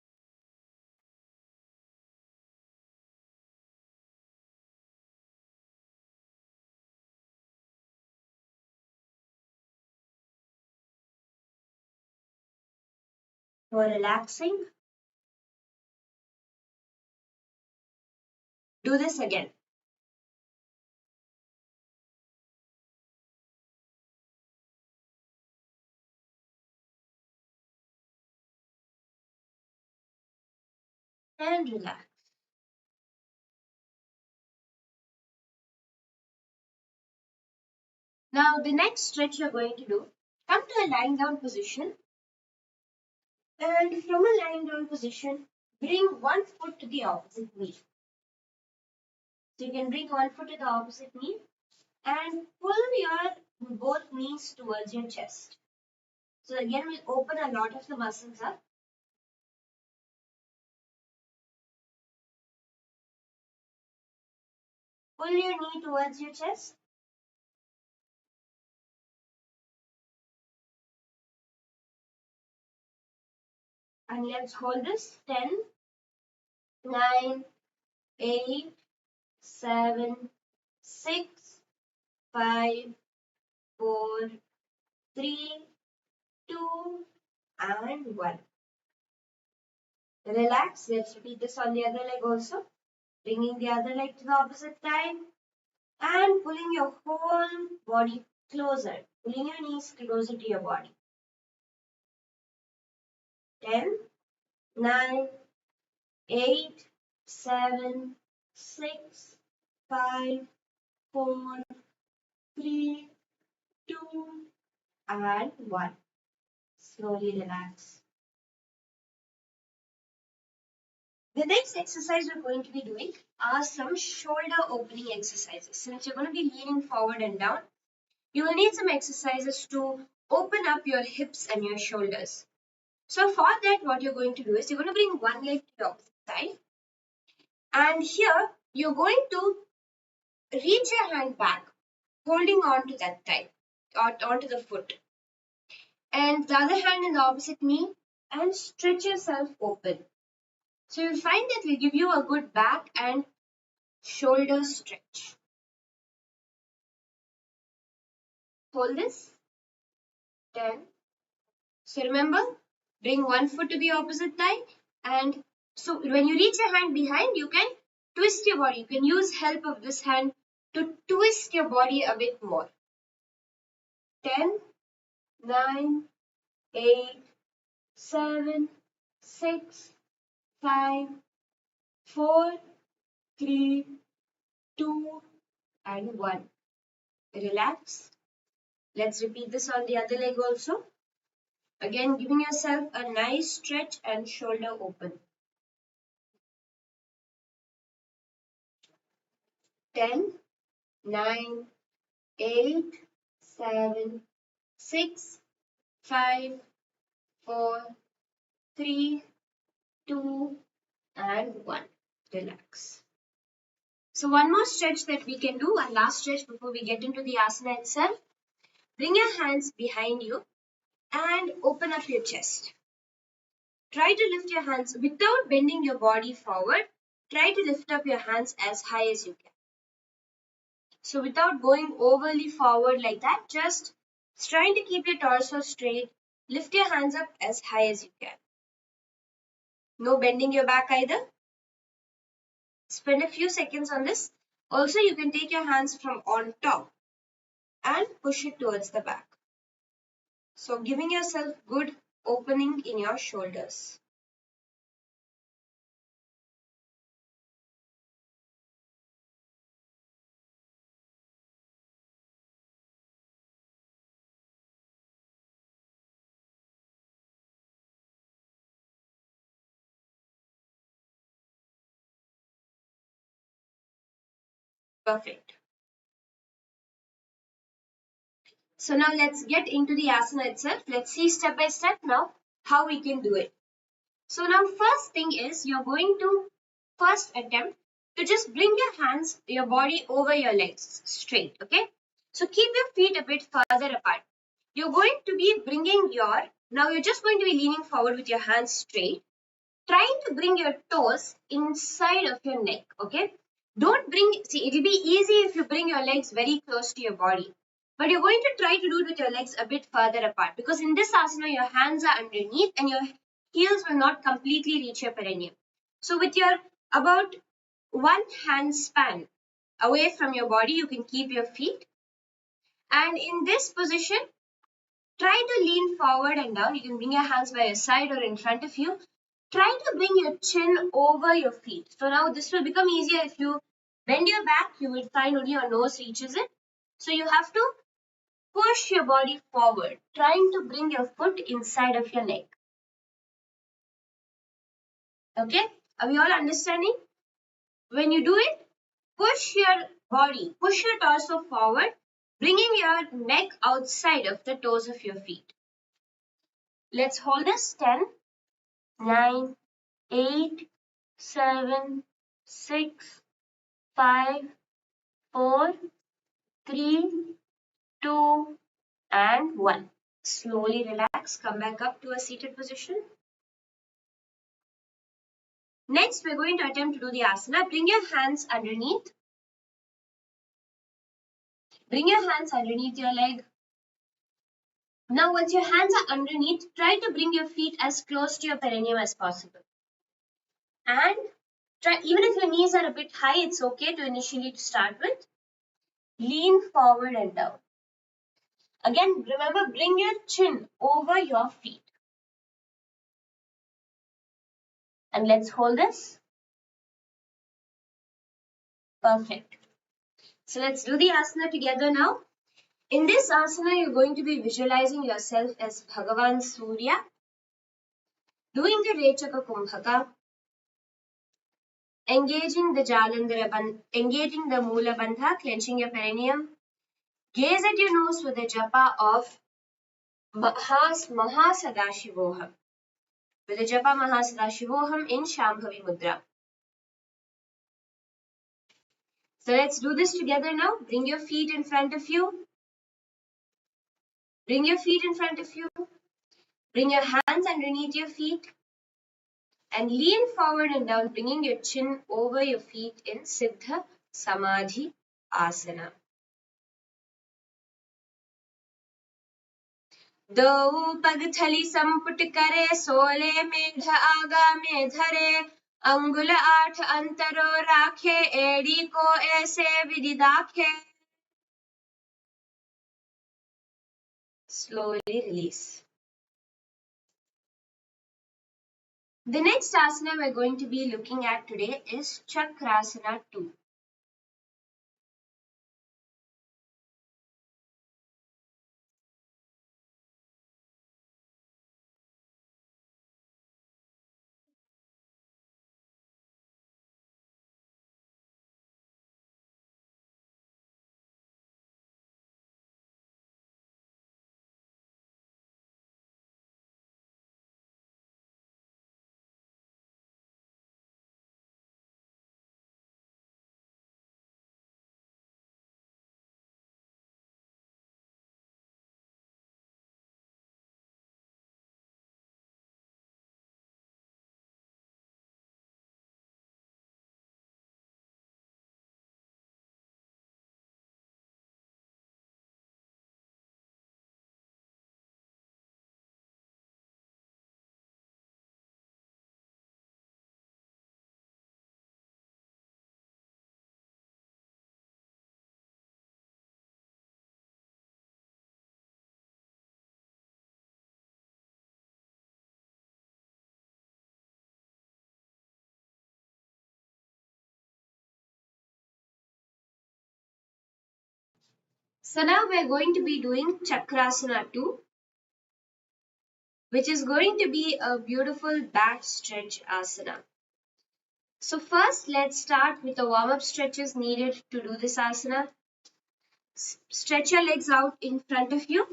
For relaxing, do this again. And relax. Now the next stretch you're going to do, come to a lying down position, and from a lying down position, bring one foot to the opposite knee. So you can bring one foot to the opposite knee and pull your both knees towards your chest. So again, we'll open a lot of the muscles up. Pull your knee towards your chest. And let's hold this. 10, 9, 8, 7, 6, 5, 4, 3, 2, and 1. Relax. Let's repeat this on the other leg also. Bringing the other leg to the opposite side and pulling your whole body closer. Pulling your knees closer to your body. 10, 9, 8, 7, 6, 5, 4, 3, 2, and 1. Slowly relax. The next exercise we're going to be doing are some shoulder opening exercises. Since you're going to be leaning forward and down, you will need some exercises to open up your hips and your shoulders. So for that, what you're going to do is you're going to bring one leg to the opposite side. And here, you're going to reach your hand back, holding on to that thigh, or onto the foot. And the other hand in the opposite knee, and stretch yourself open. So you'll find that will give you a good back and shoulder stretch. Hold this. 10. So remember, bring one foot to the opposite thigh, and so when you reach your hand behind, you can twist your body. You can use help of this hand to twist your body a bit more. 10, 9, 8, 7, 6, 5, 4, 3, 2, and 1. Relax. Let's repeat this on the other leg also. Again, giving yourself a nice stretch and shoulder open. 10, 9, 8, 7, 6, 5, 4, 3, 2, and 1. Relax. So one more stretch that we can do, one last stretch before we get into the asana itself. Bring your hands behind you and open up your chest. Try to lift your hands without bending your body forward. Try to lift up your hands as high as you can. So without going overly forward like that, just trying to keep your torso straight. Lift your hands up as high as you can. No bending your back either. Spend a few seconds on this. Also, you can take your hands from on top and push it towards the back. So giving yourself good opening in your shoulders. Perfect. So now let's get into the asana itself. Let's see step by step now how we can do it. So now first thing is you're going to first attempt to just bring your hands, your body over your legs straight, okay? So keep your feet a bit further apart. You're going to be now you're just going to be leaning forward with your hands straight, trying to bring your toes inside of your neck, okay? It'll be easy if you bring your legs very close to your body. But you're going to try to do it with your legs a bit further apart because in this asana, your hands are underneath and your heels will not completely reach your perineum. So with your about one hand span away from your body, you can keep your feet. And in this position, try to lean forward and down. You can bring your hands by your side or in front of you. Try to bring your chin over your feet. So now this will become easier if you bend your back, you will find only your nose reaches it. So you have to push your body forward, trying to bring your foot inside of your neck. Okay? Are we all understanding? When you do it, push your body, push your torso forward, bringing your neck outside of the toes of your feet. Let's hold this 10, 9, 8, 7, 6, 5, 4, 3, 2, and 1. Slowly relax, come back up to a seated position. Next, we're going to attempt to do the asana. Bring your hands underneath. Bring your hands underneath your leg. Now, once your hands are underneath, try to bring your feet as close to your perineum as possible. And try, even if your knees are a bit high, it's okay to initially start with. Lean forward and down. Again, remember, bring your chin over your feet. And let's hold this. Perfect. So let's do the asana together now. In this asana, you're going to be visualizing yourself as Bhagavan Surya, doing the Rechaka Kumbhaka, engaging the Jalandhara, engaging the Mula Bandha, clenching your perineum. Gaze at your nose with the japa of Mahasadashivoham. With the japa Mahasadashivoham in Shambhavi Mudra. So let's do this together now. Bring your feet in front of you. Bring your feet in front of you. Bring your hands underneath your feet. And lean forward and down, bringing your chin over your feet in Siddha Samadhi Asana. दो पग थली संपुट करे सोले मेघ आगा में धरे अंगुल 8 अंतरो राखे एड़ी को ऐसे विधि दाखे. Slowly release. The next asana we're going to be looking at today is Chakrasana 2. So now we're going to be doing Chakrasana 2, which is going to be a beautiful back stretch asana. So first, let's start with the warm-up stretches needed to do this asana. Stretch your legs out in front of you.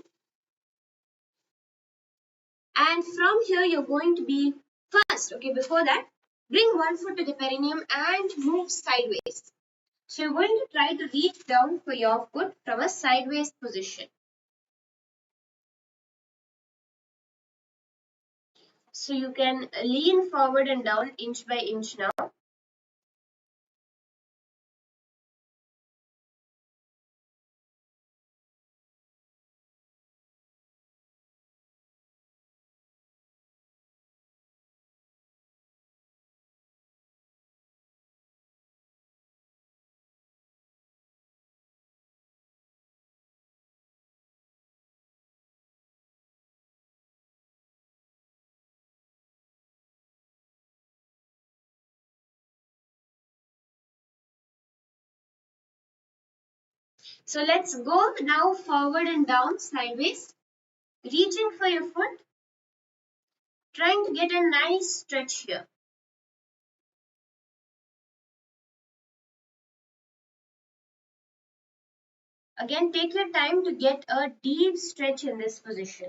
And from here, you're going to be first, okay, before that, bring one foot to the perineum and move sideways. So you're going to try to reach down for your foot from a sideways position. So you can lean forward and down inch by inch now. So let's go now forward and down sideways, reaching for your foot, trying to get a nice stretch here. Again, take your time to get a deep stretch in this position.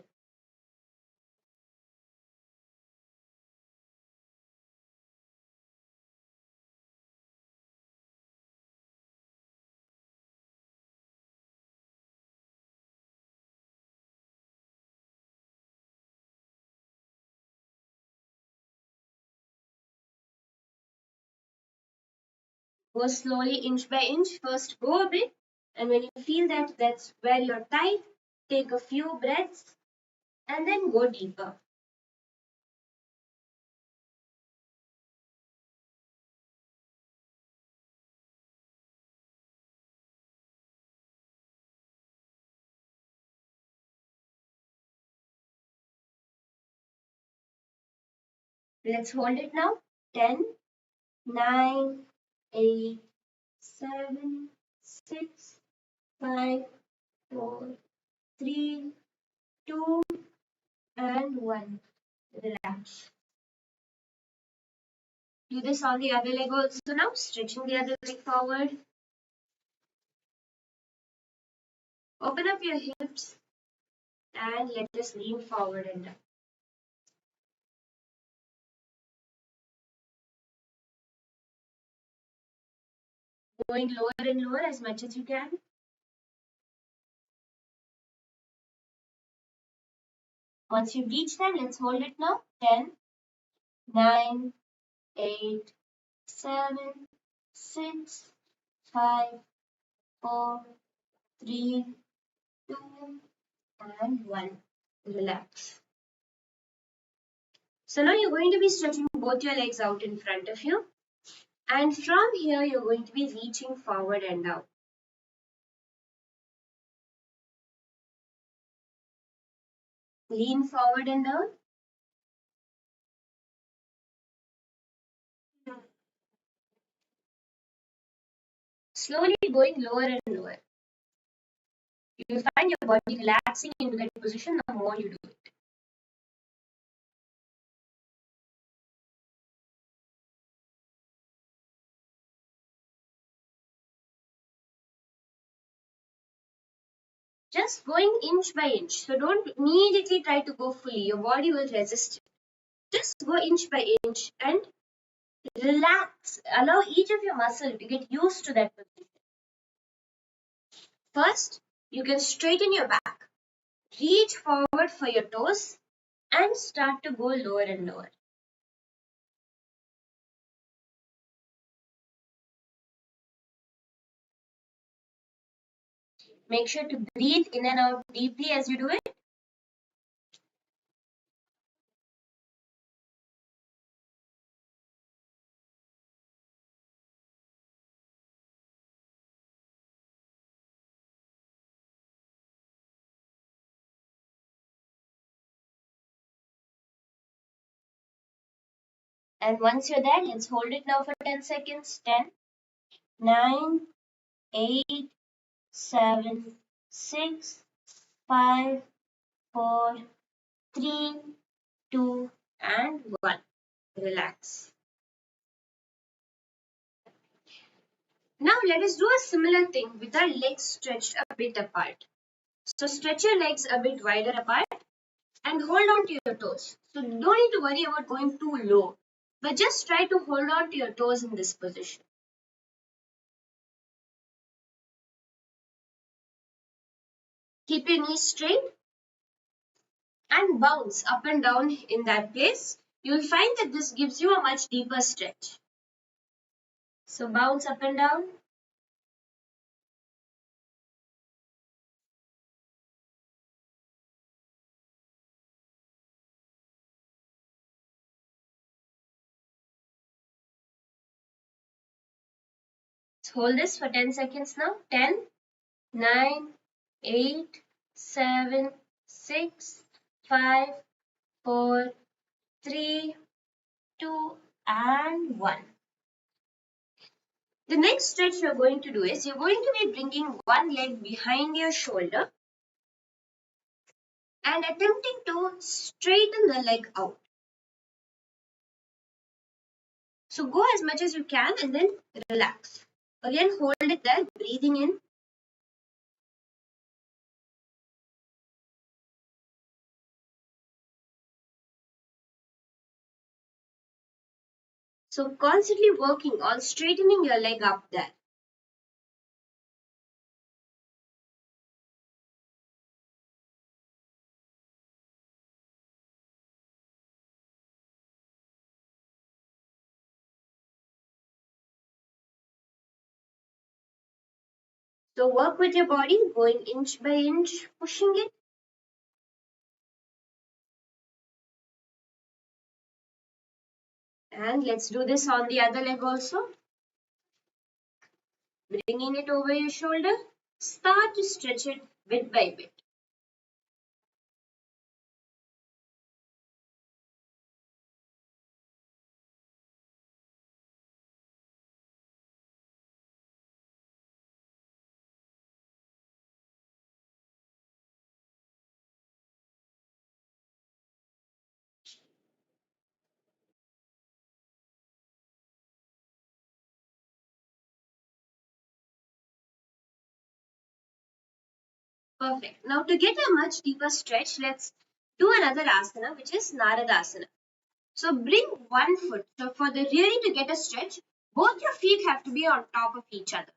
Go slowly, inch by inch. First, go a bit, and when you feel that that's where you're tight, take a few breaths and then go deeper. Let's hold it now. 10, 9, 8, 7, 6, 5, 4, 3, 2, and 1. Relax. Do this on the other leg also now, stretching the other leg forward. Open up your hips and let us lean forward and down. Going lower and lower as much as you can. Once you reach that, let's hold it now. 10, 9, 8, 7, 6, 5, 4, 3, 2, and 1. Relax. So now you're going to be stretching both your legs out in front of you. And from here, you're going to be reaching forward and down. Lean forward and down. Slowly going lower and lower. You'll find your body relaxing into that position the more you do it. Just going inch by inch. So don't immediately try to go fully. Your body will resist it. Just go inch by inch and relax. Allow each of your muscles to get used to that position. First, you can straighten your back. Reach forward for your toes and start to go lower and lower. Make sure to breathe in and out deeply as you do it. And once you're there, let's hold it now for 10 seconds. 10, 9, 8, 7, 6, 5, 4, 3, 2, and 1. Relax. Now let us do a similar thing with our legs stretched a bit apart. So stretch your legs a bit wider apart and hold on to your toes. So don't need to worry about going too low, but just try to hold on to your toes in this position. Keep your knees straight and bounce up and down in that place. You'll find that this gives you a much deeper stretch. So bounce up and down. Let's hold this for 10 seconds now. 10, 9, 8, 7, 6, 5, 4, 3, 2, and 1. The next stretch you're going to do is you're going to be bringing one leg behind your shoulder and attempting to straighten the leg out. So go as much as you can and then relax. Again, hold it there, breathing in. So constantly working on straightening your leg up there. So work with your body, going inch by inch, pushing it. And let's do this on the other leg also. Bringing it over your shoulder. Start to stretch it bit by bit. Perfect. Now to get a much deeper stretch, let's do another asana, which is Naradasana. So bring one foot. So for the really to get a stretch, both your feet have to be on top of each other.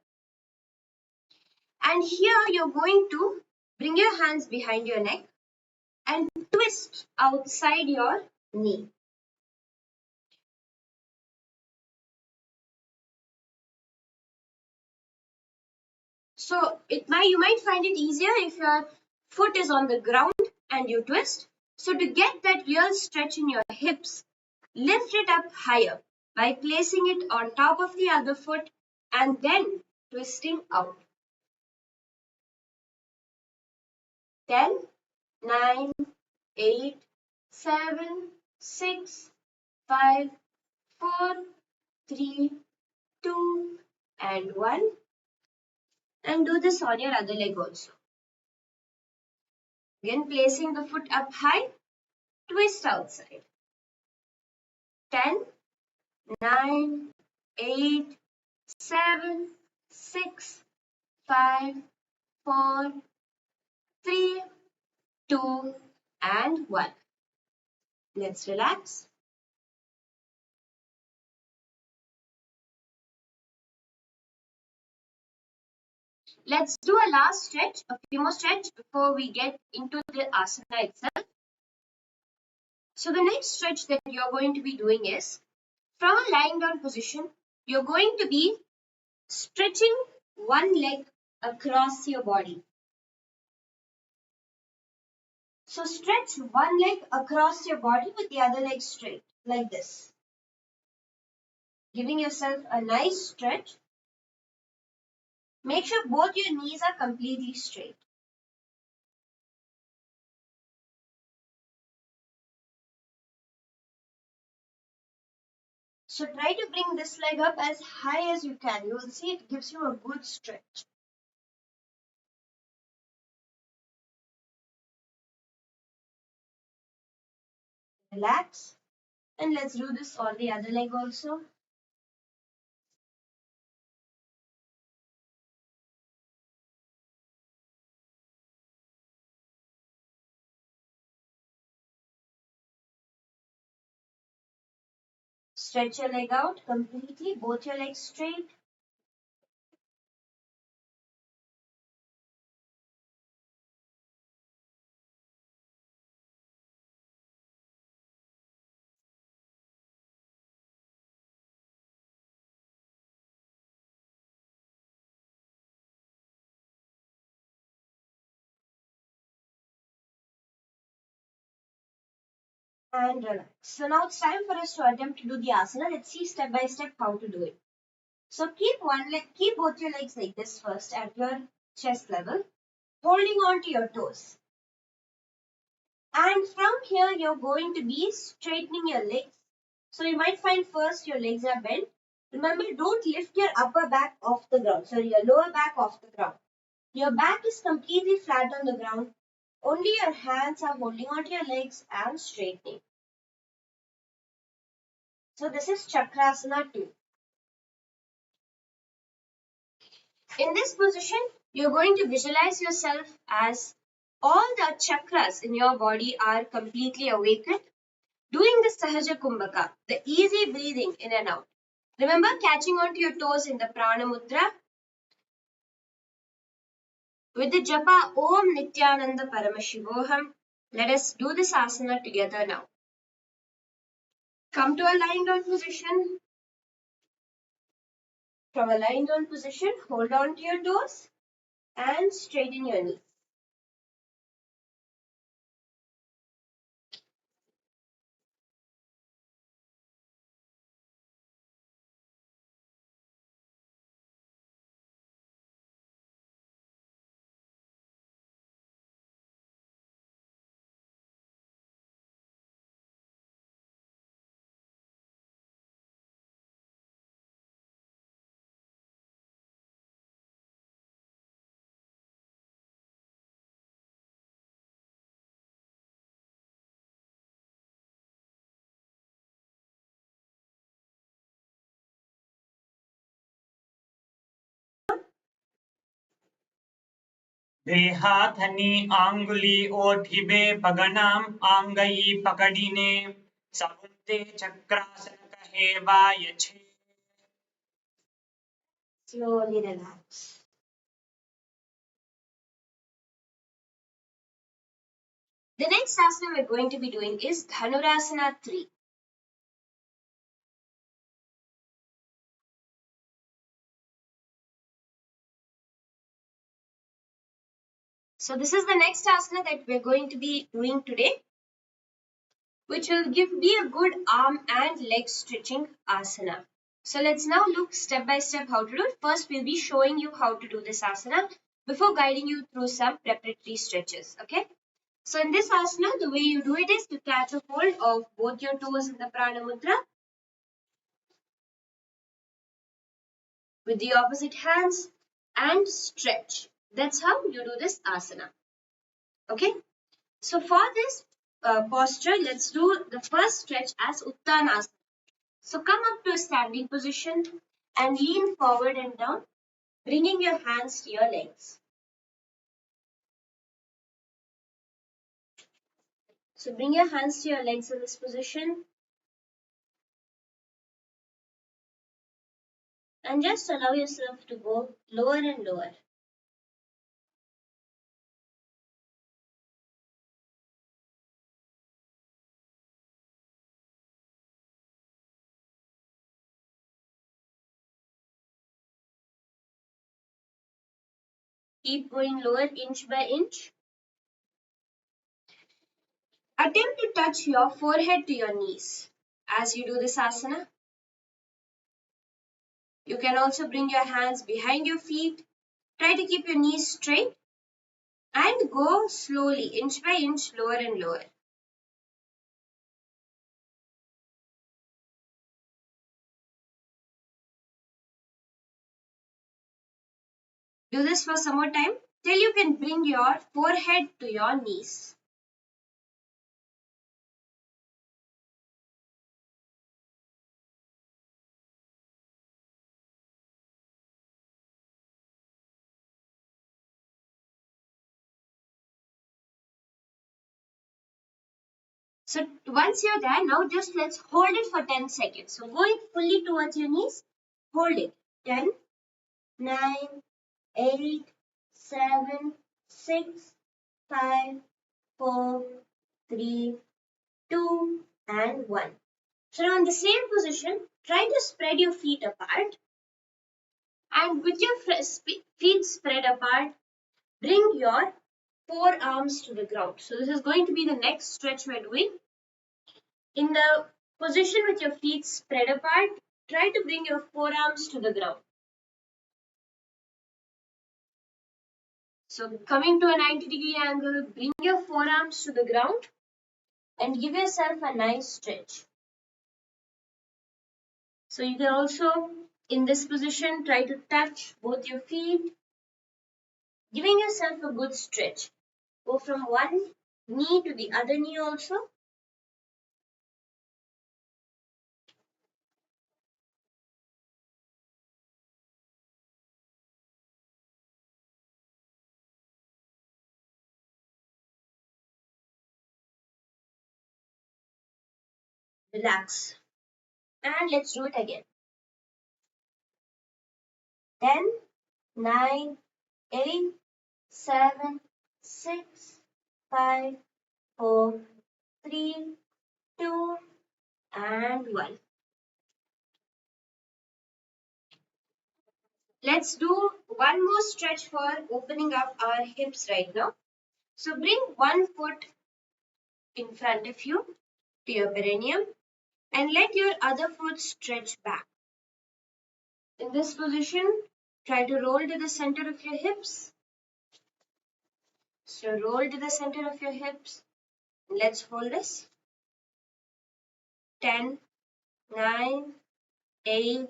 And here you're going to bring your hands behind your neck and twist outside your knee. So you might find it easier if your foot is on the ground and you twist. So to get that real stretch in your hips, lift it up higher by placing it on top of the other foot and then twisting out. 10, 9, 8, 7, 6, 5, 4, 3, 2, and 1. And do this on your other leg also. Again, placing the foot up high, twist outside. 10, 9, 8, 7, 6, 5, 4, 3, 2, and 1. Let's relax. Let's do a last stretch, a few more stretch before we get into the asana itself. So the next stretch that you're going to be doing is, from a lying down position, you're going to be stretching one leg across your body. So stretch one leg across your body with the other leg straight, like this. Giving yourself a nice stretch. Make sure both your knees are completely straight. So try to bring this leg up as high as you can. You will see it gives you a good stretch. Relax. And let's do this on the other leg also. Stretch your leg out completely, both your legs straight. And relax. So now it's time for us to attempt to do the asana. Let's see step by step how to do it. So keep both your legs like this first at your chest level, holding on to your toes. And from here, you're going to be straightening your legs. So you might find first your legs are bent. Remember, don't lift your upper back off the ground. Sorry, your lower back off the ground. Your back is completely flat on the ground. Only your hands are holding onto your legs and straightening. So this is Chakrasana 2. In this position, you're going to visualize yourself as all the chakras in your body are completely awakened, doing the Sahaja Kumbhaka, the easy breathing in and out. Remember catching onto your toes in the Prana Mudra with the japa Om Nithyananda Paramashivoham. Let us do this asana together now. Come to a lying down position. From a lying down position, hold on to your toes and straighten your knees. देहाथनी आंगुली ओठिबे पगनाम Angai पकड़ीने समुते चक्रासन कहे वायछे. Slowly relax. The next asana we're going to be doing is Dhanurasana 3. So this is the next asana that we're going to be doing today, which will be a good arm and leg stretching asana. So let's now look step by step how to do it. First, we'll be showing you how to do this asana before guiding you through some preparatory stretches. Okay. So in this asana, the way you do it is to catch a hold of both your toes in the Prana Mudra with the opposite hands and stretch. That's how you do this asana. Okay. So for this posture, let's do the first stretch as Uttanasana. So come up to a standing position and lean forward and down, bringing your hands to your legs. So bring your hands to your legs in this position and just allow yourself to go lower and lower. Keep going lower inch by inch. Attempt to touch your forehead to your knees as you do this asana. You can also bring your hands behind your feet. Try to keep your knees straight and go slowly, inch by inch, lower and lower. Do this for some more time till you can bring your forehead to your knees. So once you're there, now just let's hold it for 10 seconds. So going fully towards your knees, hold it. 10, 9, 8, 7, 6, 5, 4, 3, 2, and 1. So now in the same position, try to spread your feet apart. And with your feet spread apart, bring your forearms to the ground. So this is going to be the next stretch we're doing. In the position with your feet spread apart, try to bring your forearms to the ground. So coming to a 90-degree angle, bring your forearms to the ground and give yourself a nice stretch. So you can also In this position, try to touch both your feet, giving yourself a good stretch. Go from one knee to the other knee also. Relax. And let's do it again. 10, 9, 8, 7, 6, 5, 4, 3, 2, and 1. Let's do one more stretch for opening up our hips right now. So bring one foot in front of you to your perineum and let your other foot stretch back. In this position, try to roll to the center of your hips. So roll to the center of your hips. Let's hold this. 10, 9, 8,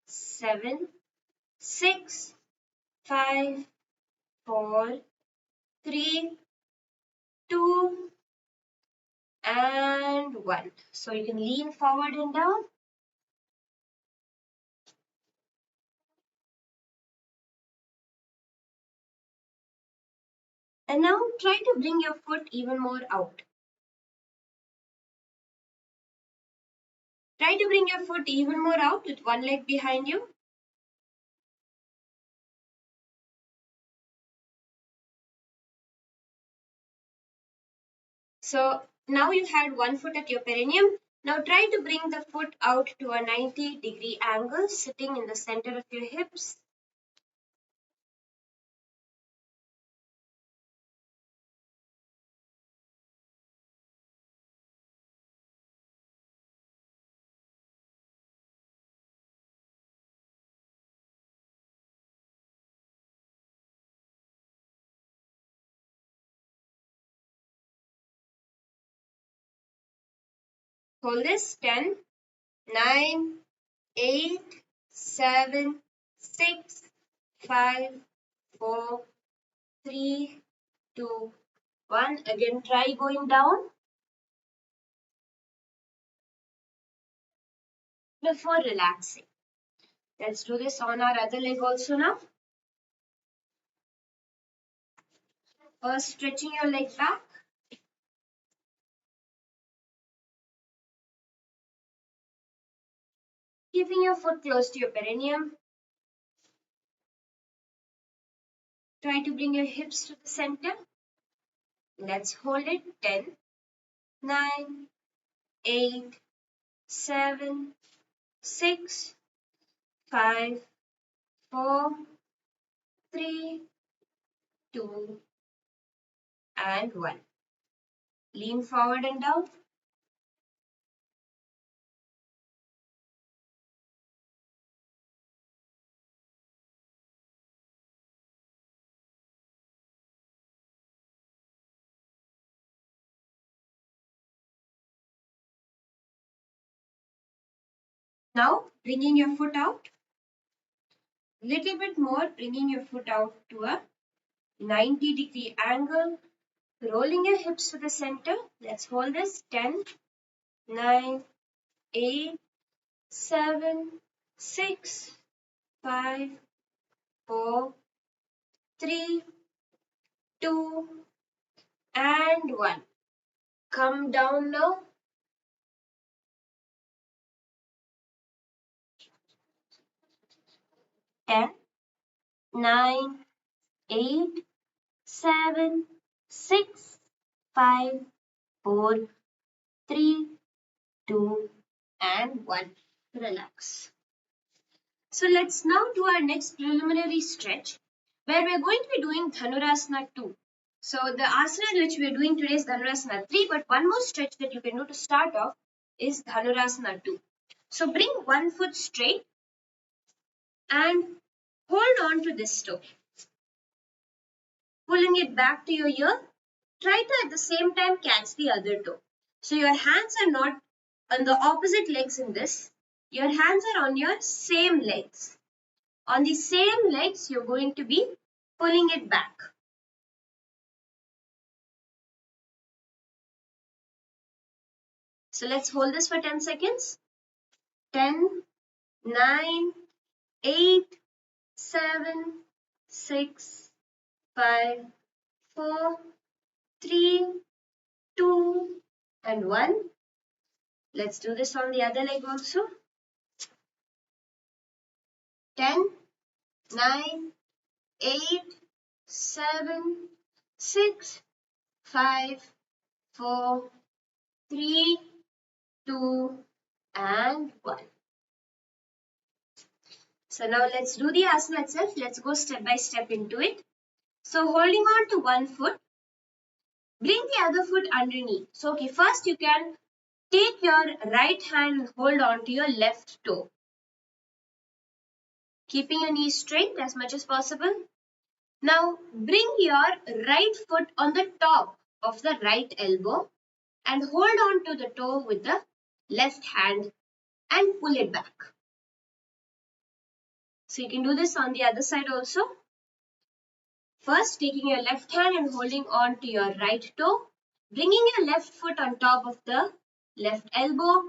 7, 6, 5, 4, 3, 2, and 1. So you can lean forward and down. And now try to bring your foot even more out. Try to bring your foot even more out with one leg behind you. So now you had one foot at your perineum. Now try to bring the foot out to a 90-degree angle, sitting in the center of your hips. Hold this. 10, 9, 8, 7, 6, 5, 4, 3, 2, 1. Again, try going down before relaxing. Let's do this on our other leg also now. First, stretching your leg back. Keeping your foot close to your perineum. Try to bring your hips to the center. Let's hold it. 10, 9, 8, 7, 6, 5, 4, 3, 2, and 1. Lean forward and down. Now, bringing your foot out. Little bit more, bringing your foot out to a 90-degree angle. Rolling your hips to the center. Let's hold this. 10, 9, 8, 7, 6, 5, 4, 3, 2, and 1. Come down now. 10, 9, 8, 7, 6, 5, 4, 3, 2, and 1. Relax. So let's now do our next preliminary stretch where we're going to be doing Dhanurasana 2. So the asana which we're doing today is Dhanurasana 3, but one more stretch that you can do to start off is Dhanurasana 2. So bring one foot straight and hold on to this toe. Pulling it back to your ear, try to at the same time catch the other toe. So your hands are not on the opposite legs in this. Your hands are on your same legs. On the same legs, you're going to be pulling it back. So let's hold this for 10 seconds. 10, 9, 8, 7, 6, 5, 4, 3, 2, and 1. Let's do this on the other leg also. 10, 9, 8, 7, 6, 5, 4, 3, 2, and 1. So now let's do the asana itself. Let's go step by step into it. So holding on to one foot, bring the other foot underneath. So okay, first you can take your right hand and hold on to your left toe. Keeping your knees straight as much as possible. Now bring your right foot on the top of the right elbow and hold on to the toe with the left hand and pull it back. So you can do this on the other side also. First, taking your left hand and holding on to your right toe, bringing your left foot on top of the left elbow,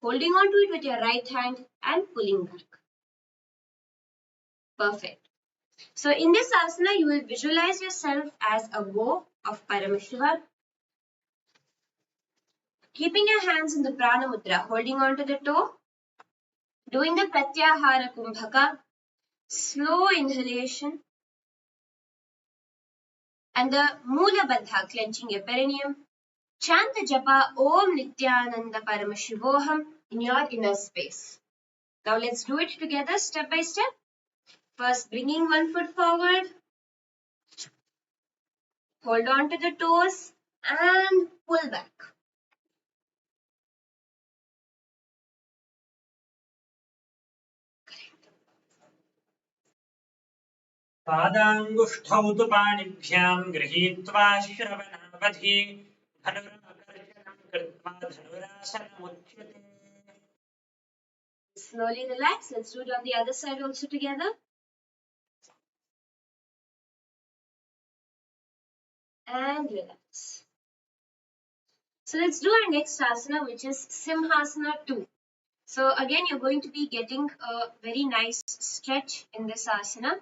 holding on to it with your right hand and pulling back. Perfect. So in this asana, you will visualize yourself as a bow of Paramashiva, keeping your hands in the Prana Mudra, holding on to the toe, doing the Pratyahara Kumbhaka, slow inhalation, and the Mula Bandha, clenching your perineum. Chant the japa Om Nithyananda Paramashivoham in your inner space. Now let's do it together step by step. First, bringing one foot forward, hold on to the toes and pull back. पादाङ्गुष्ठौ तु पाणिभ्यां गृहीत्वा श्रवणावधि धनुराकर्षणं कृत्वा धनुरासनमुच्यते. Slowly relax. Let's do it on the other side also together. And relax. So let's do our next asana, which is Simhasana 2. So again, you're going to be getting a very nice stretch in this asana.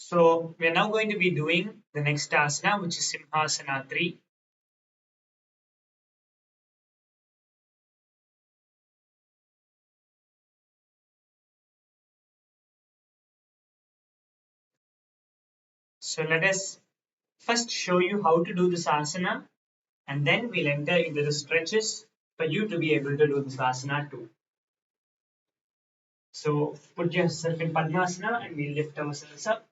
So we are now going to be doing the next asana, which is Simhasana 3. So let us first show you how to do this asana, and then we'll enter into the stretches for you to be able to do this asana too. So put yourself in Padmasana and we'll lift ourselves up,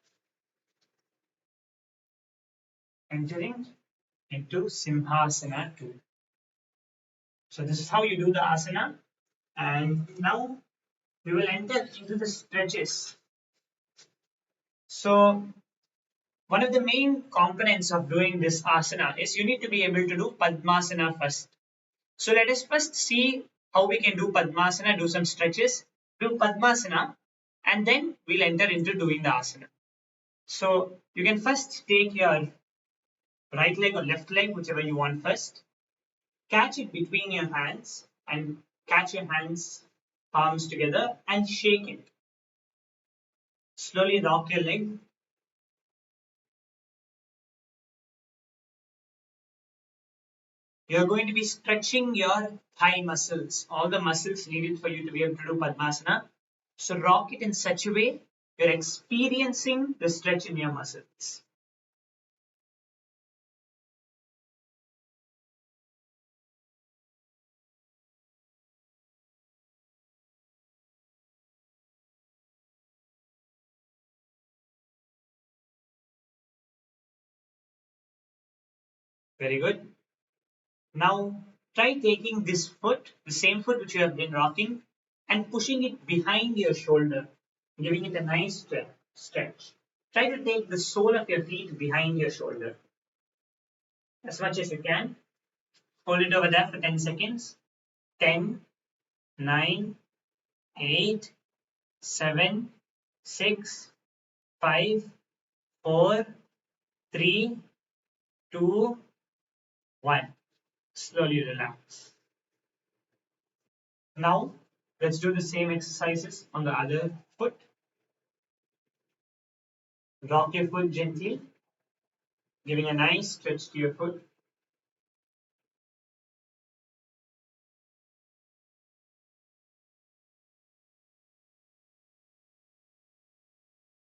entering into Simhasana 2. So this is how you do the asana, and now we will enter into the stretches. So one of the main components of doing this asana is you need to be able to do Padmasana first. So let us first see how we can do Padmasana, do some stretches, do Padmasana, and then we'll enter into doing the asana. So you can first take your right leg or left leg, whichever you want first, catch it between your hands and catch your hands palms together and shake it. Slowly rock your leg. You're going to be stretching your thigh muscles, all the muscles needed for you to be able to do Padmasana. So rock it in such a way you're experiencing the stretch in your muscles. Very good. Now try taking this foot, the same foot which you have been rocking, and pushing it behind your shoulder, giving it a nice stretch. Try to take the sole of your feet behind your shoulder as much as you can. Hold it over there for 10 seconds. 10, 9, 8, 7, 6, 5, 4, 3, 2, 1. Slowly relax. Now, let's do the same exercises on the other foot. Rock your foot gently, giving a nice stretch to your foot.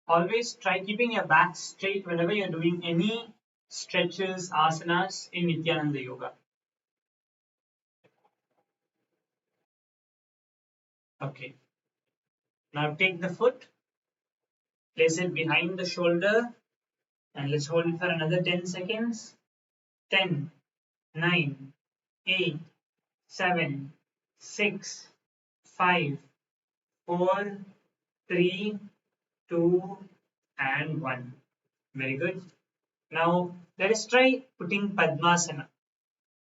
Always try keeping your back straight whenever you're doing any stretches, asanas in Nithyananda Yoga. Okay. Now take the foot, place it behind the shoulder, and let's hold it for another 10 seconds. 10, 9, 8, 7, 6, 5, 4, 3, 2, and 1. Very good. Now let us try putting Padmasana.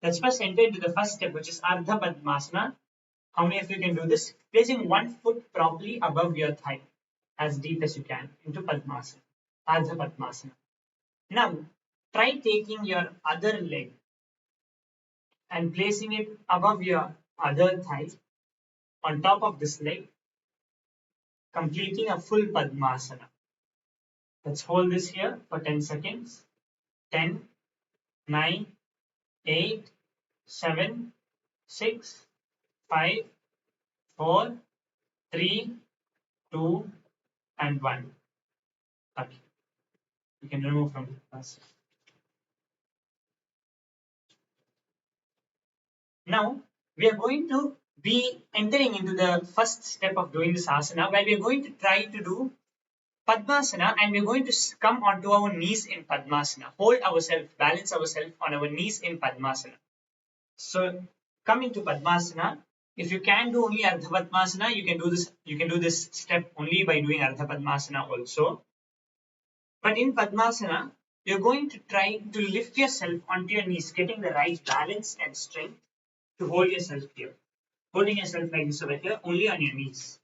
Let's first enter into the first step, which is Ardha Padmasana. How many of you can do this? Placing one foot properly above your thigh, as deep as you can, into Padmasana, Ardha Padmasana. Now, try taking your other leg and placing it above your other thigh on top of this leg, completing a full Padmasana. Let's hold this here for 10 seconds. 10, 9, 8, 7, 6, 5, 4, 3, 2, and 1. Okay, you can remove from the class. Now, we are going to be entering into the first step of doing this asana, where we are going to try to do Padmasana, and we're going to come onto our knees in Padmasana, hold ourselves, balance ourselves on our knees in Padmasana. So come into Padmasana. If you can do only Ardha Padmasana, you can do this. You can do this step only by doing Ardha Padmasana also. But in Padmasana, you're going to try to lift yourself onto your knees, getting the right balance and strength to hold yourself here. Holding yourself like this over here, only on your knees.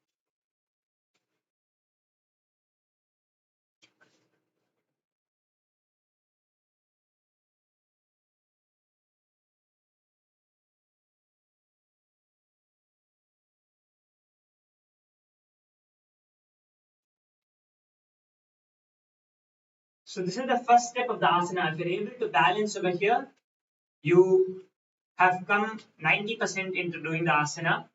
So this is the first step of the asana. If you're able to balance over here, you have come 90% into doing the asana.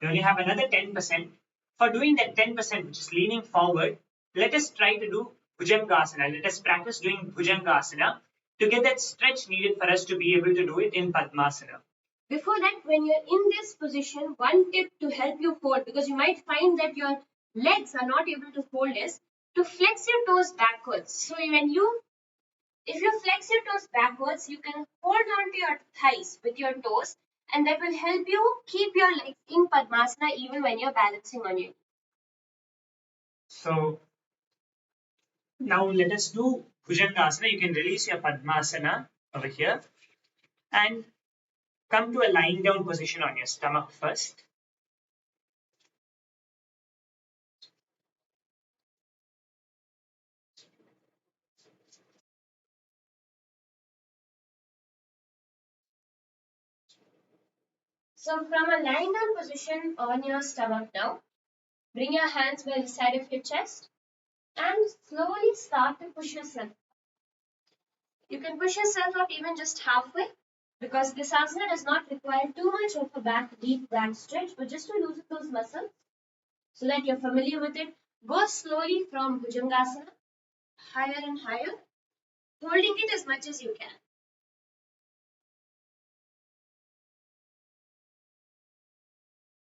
You only have another 10%. For doing that 10%, which is leaning forward, let us try to do Bhujangasana. Let us practice doing Bhujangasana to get that stretch needed for us to be able to do it in Padmasana. Before that, when you're in this position, one tip to help you hold, because you might find that your legs are not able to hold, is to flex your toes backwards. So if you flex your toes backwards, you can hold on to your thighs with your toes, and that will help you keep your legs in Padmasana even when you're balancing on your. So now let us do Bhujangasana. You can release your Padmasana over here and come to a lying down position on your stomach first. So from a lying down position on your stomach now, bring your hands by the side of your chest and slowly start to push yourself. You can push yourself up even just halfway, because this asana does not require too much of a deep back stretch, but just to loosen those muscles so that you're familiar with it. Go slowly from Bhujangasana, higher and higher, holding it as much as you can.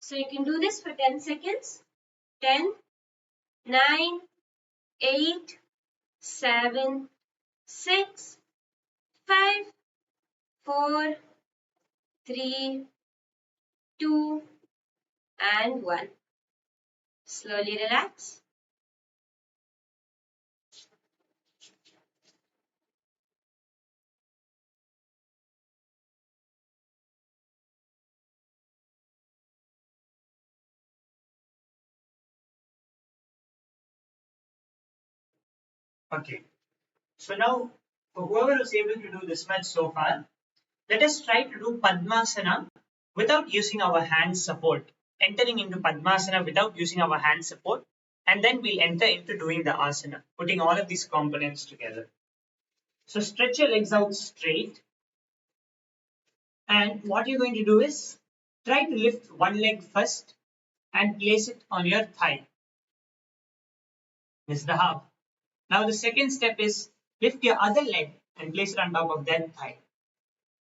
So you can do this for 10 seconds. 10, 9, 8, 7, 6, 5, 4, 3, 2, and 1. Slowly relax. Okay. So now, for whoever was able to do this much so far, let us try to do Padmasana without using our hand support. Entering into Padmasana without using our hand support, and then we'll enter into doing the asana, putting all of these components together. So stretch your legs out straight, and what you're going to do is try to lift one leg first and place it on your thigh. This is the half. Now the second step is lift your other leg and place it on top of that thigh.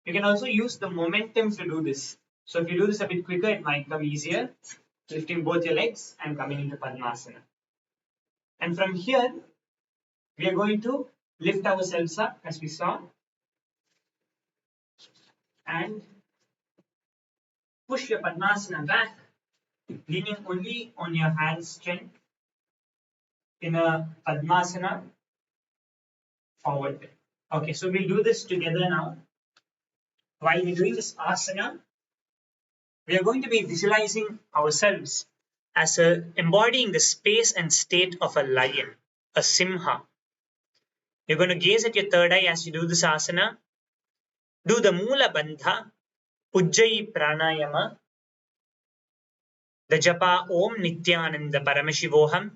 You can also use the momentum to do this. So if you do this a bit quicker, it might come easier, lifting both your legs and coming into Padmasana. And from here, we are going to lift ourselves up as we saw and push your Padmasana back, leaning only on your hand strength in a Padmasana forward. Okay, so we'll do this together now. While we're doing this asana, we are going to be visualizing ourselves as embodying the space and state of a lion, a simha. You're going to gaze at your third eye as you do this asana. Do the Mula Bandha, Ujjayi Pranayama, the Japa Om Nithyananda Paramashivoham,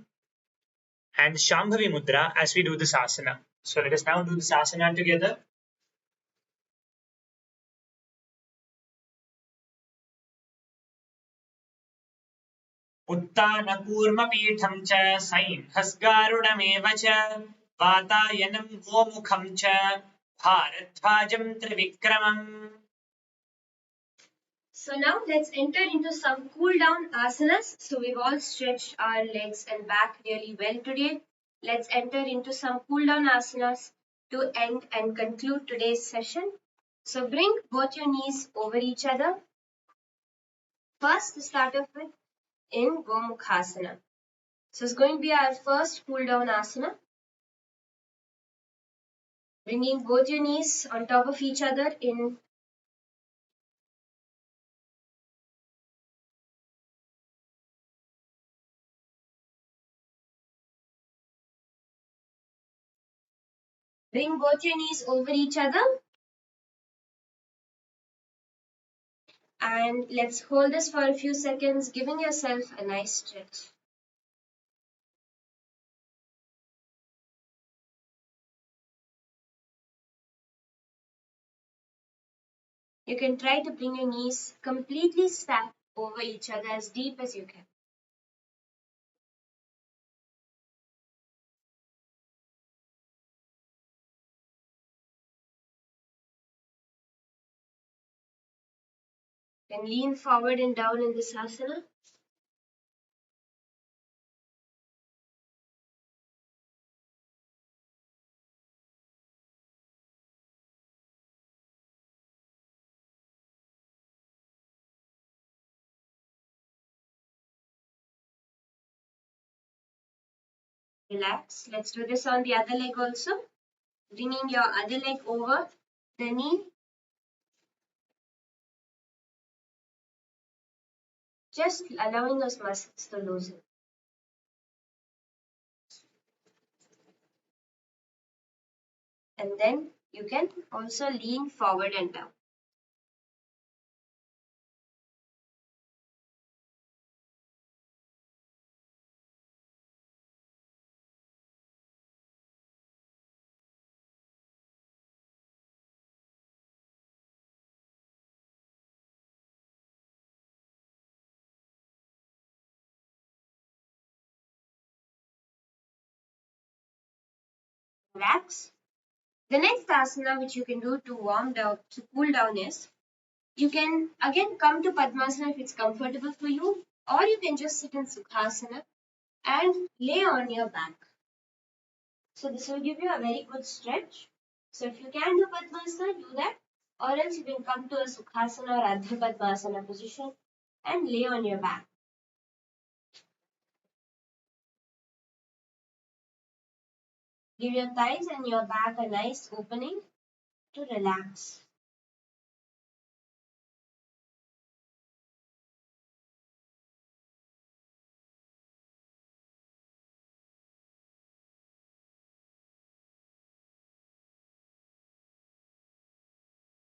and Shambhavi Mudra as we do this asana. So let us now do this asana together. उत्तानकूर्मपीठं च सैन्धस्गारुडमेव च वातायनं गोमुखं च भारद्वाजं त्रिविक्रमम्. So now let's enter into some cool down asanas. So we've all stretched our legs and back really well today. Let's enter into some cool down asanas to end and conclude today's session. So bring both your knees over each other. First, to start off with, in Gomukhasana. So it's going to be our first cool down asana. Bringing both your knees on top of each other in Bring both your knees over each other. And let's hold this for a few seconds, giving yourself a nice stretch. You can try to bring your knees completely stacked over each other as deep as you can. Then lean forward and down in this asana. Relax. Let's do this on the other leg also. Bringing your other leg over the knee. Just allowing those muscles to loosen. And then you can also lean forward and down. Relax. The next asana which you can do to warm down, to cool down is, you can again come to Padmasana if it's comfortable for you, or you can just sit in Sukhasana and lay on your back. So this will give you a very good stretch. So if you can do Padmasana, do that. or else you can come to a Sukhasana or Ardha Padmasana position and lay on your back. Give your thighs and your back a nice opening to relax.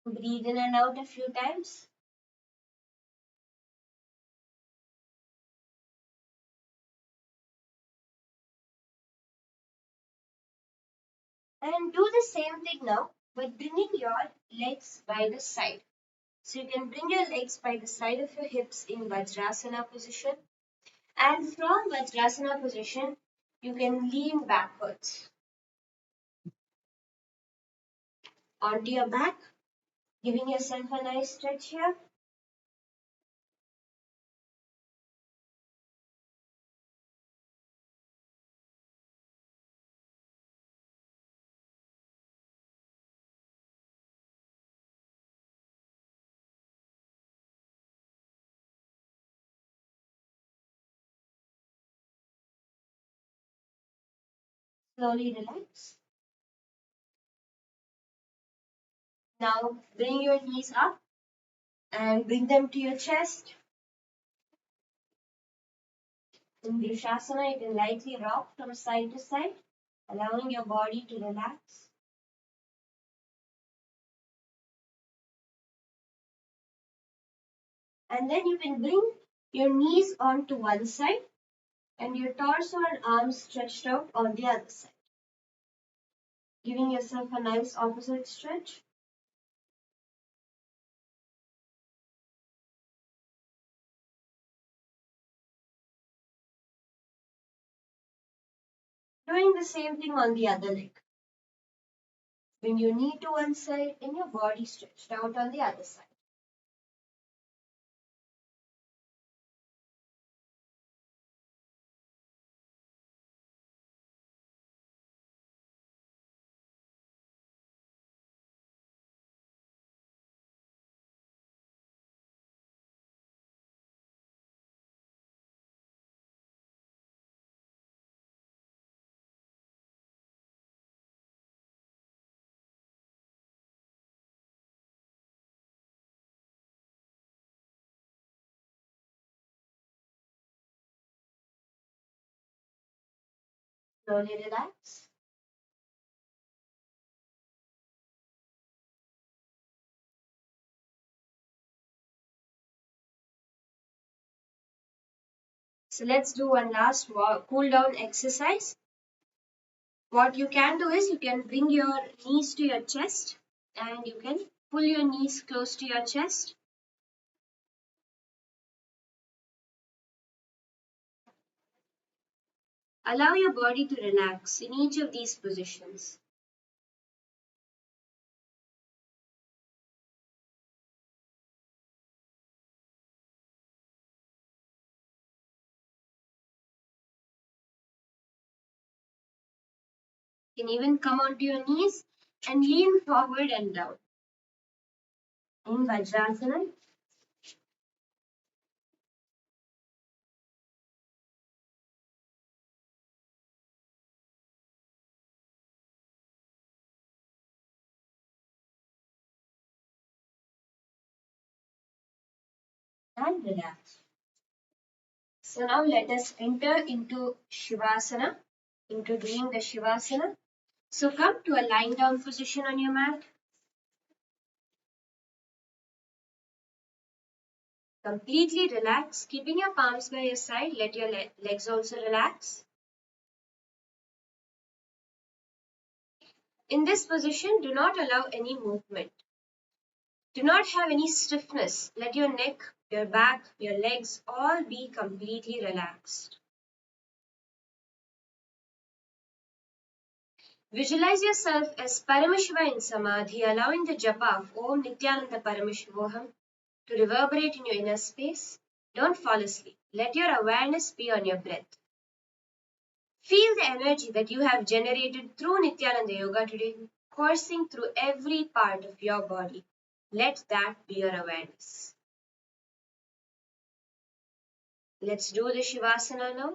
Breathe in and out a few times. And do the same thing now, but bringing your legs by the side. So you can bring your legs by the side of your hips in Vajrasana position. And from Vajrasana position, you can lean backwards onto your back, giving yourself a nice stretch here. Slowly relax. Now bring your knees up and bring them to your chest. In Vrishasana, you can lightly rock from side to side, allowing your body to relax. And then you can bring your knees onto one side and your torso and arms stretched out on the other side, giving yourself a nice opposite stretch. Doing the same thing on the other leg. Bring your knee to one side and your body stretched out on the other side. Slowly relax. So let's do one last cool down exercise. What you can do is you can bring your knees to your chest and you can pull your knees close to your chest. Allow your body to relax in each of these positions. You can even come onto your knees and lean forward and down. In Vajrasana, and relax. So now let us enter into Shivasana, into doing the Shivasana. So come to a lying down position on your mat. Completely relax, keeping your palms by your side. Let your legs also relax. In this position, do not allow any movement. Do not have any stiffness. Let your neck, your back, your legs all be completely relaxed. Visualize yourself as Paramashiva in Samadhi, allowing the japa of Om Nithyananda Paramashivoham to reverberate in your inner space. Don't fall asleep. Let your awareness be on your breath. Feel the energy that you have generated through Nithyananda Yoga today, coursing through every part of your body. Let that be your awareness. Let's do the Shavasana now.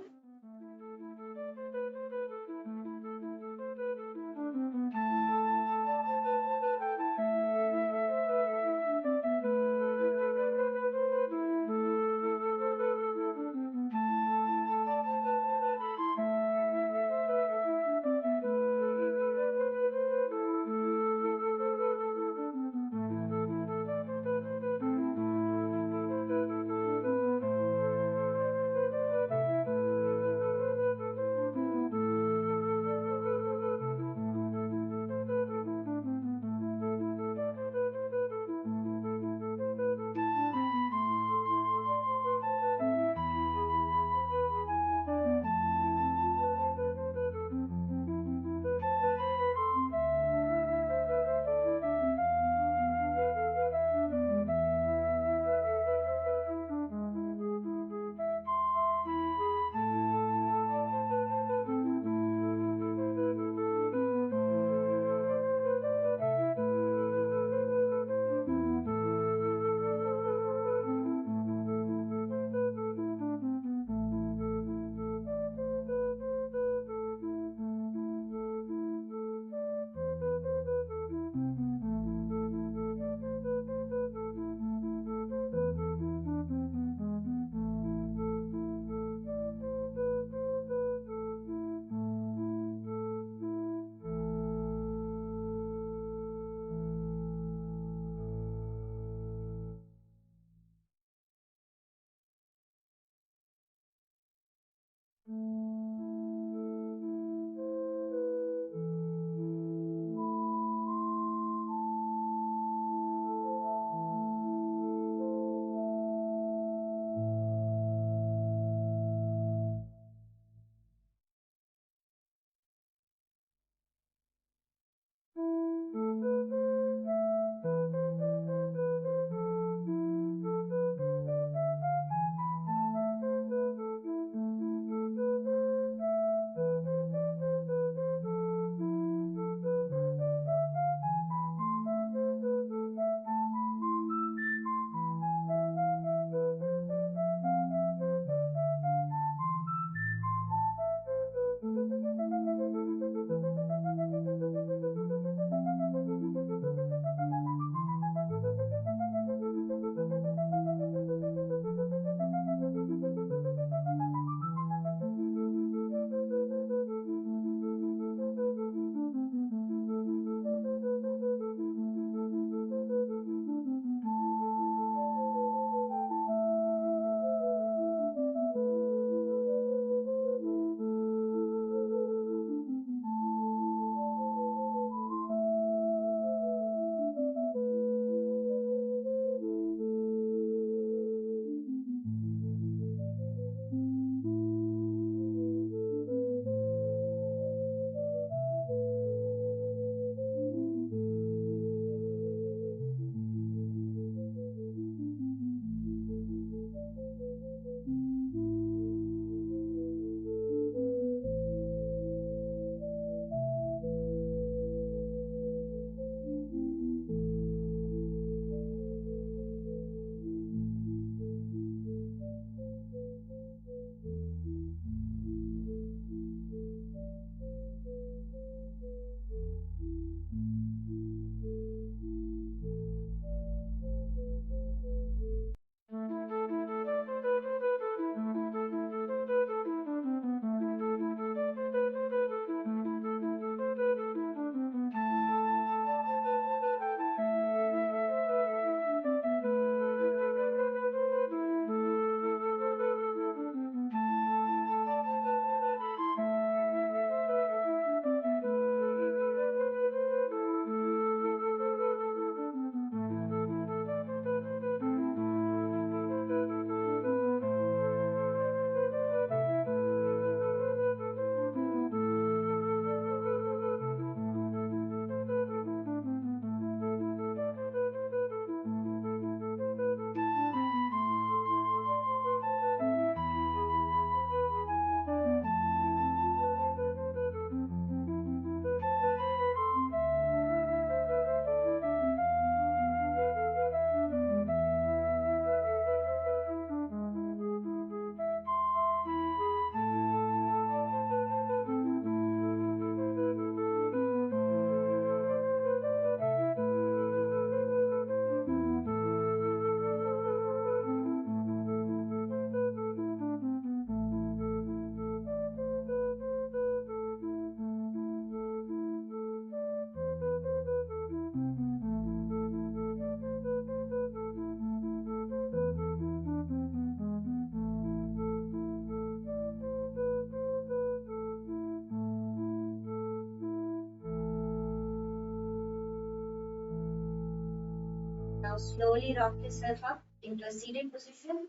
Now slowly rock yourself up into a seated position.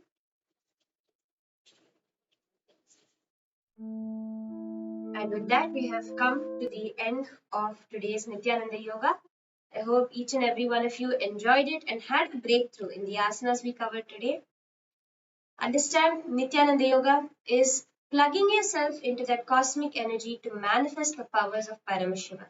And with that, we have come to the end of today's Nithyananda Yoga. I hope each and every one of you enjoyed it and had a breakthrough in the asanas we covered today. Understand, Nithyananda Yoga is plugging yourself into that cosmic energy to manifest the powers of Paramashiva.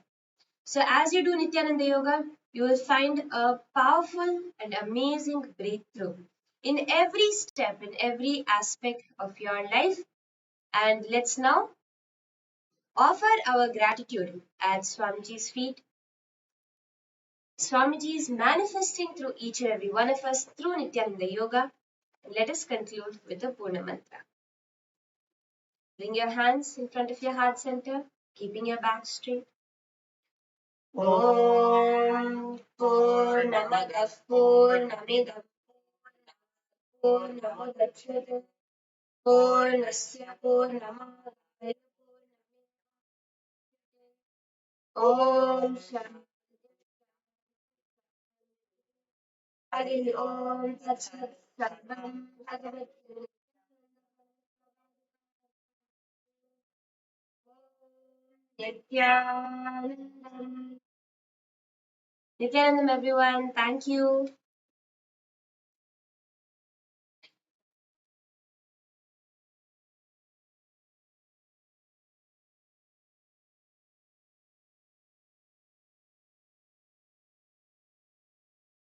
So, as you do Nithyananda Yoga, you will find a powerful and amazing breakthrough in every step, in every aspect of your life. And let's now offer our gratitude at Swamiji's feet. Swamiji is manifesting through each and every one of us through Nithyananda Yoga. And let us conclude with the Purna Mantra. Bring your hands in front of your heart center, keeping your back straight. Om Purnamadav Purnamidam Purnamudachyate Purnasya Purnamadaya Om Shanti Hari Om Tat Sat Sarvam Bhagavate Nityanandam. Nityanandam, everyone. Thank you.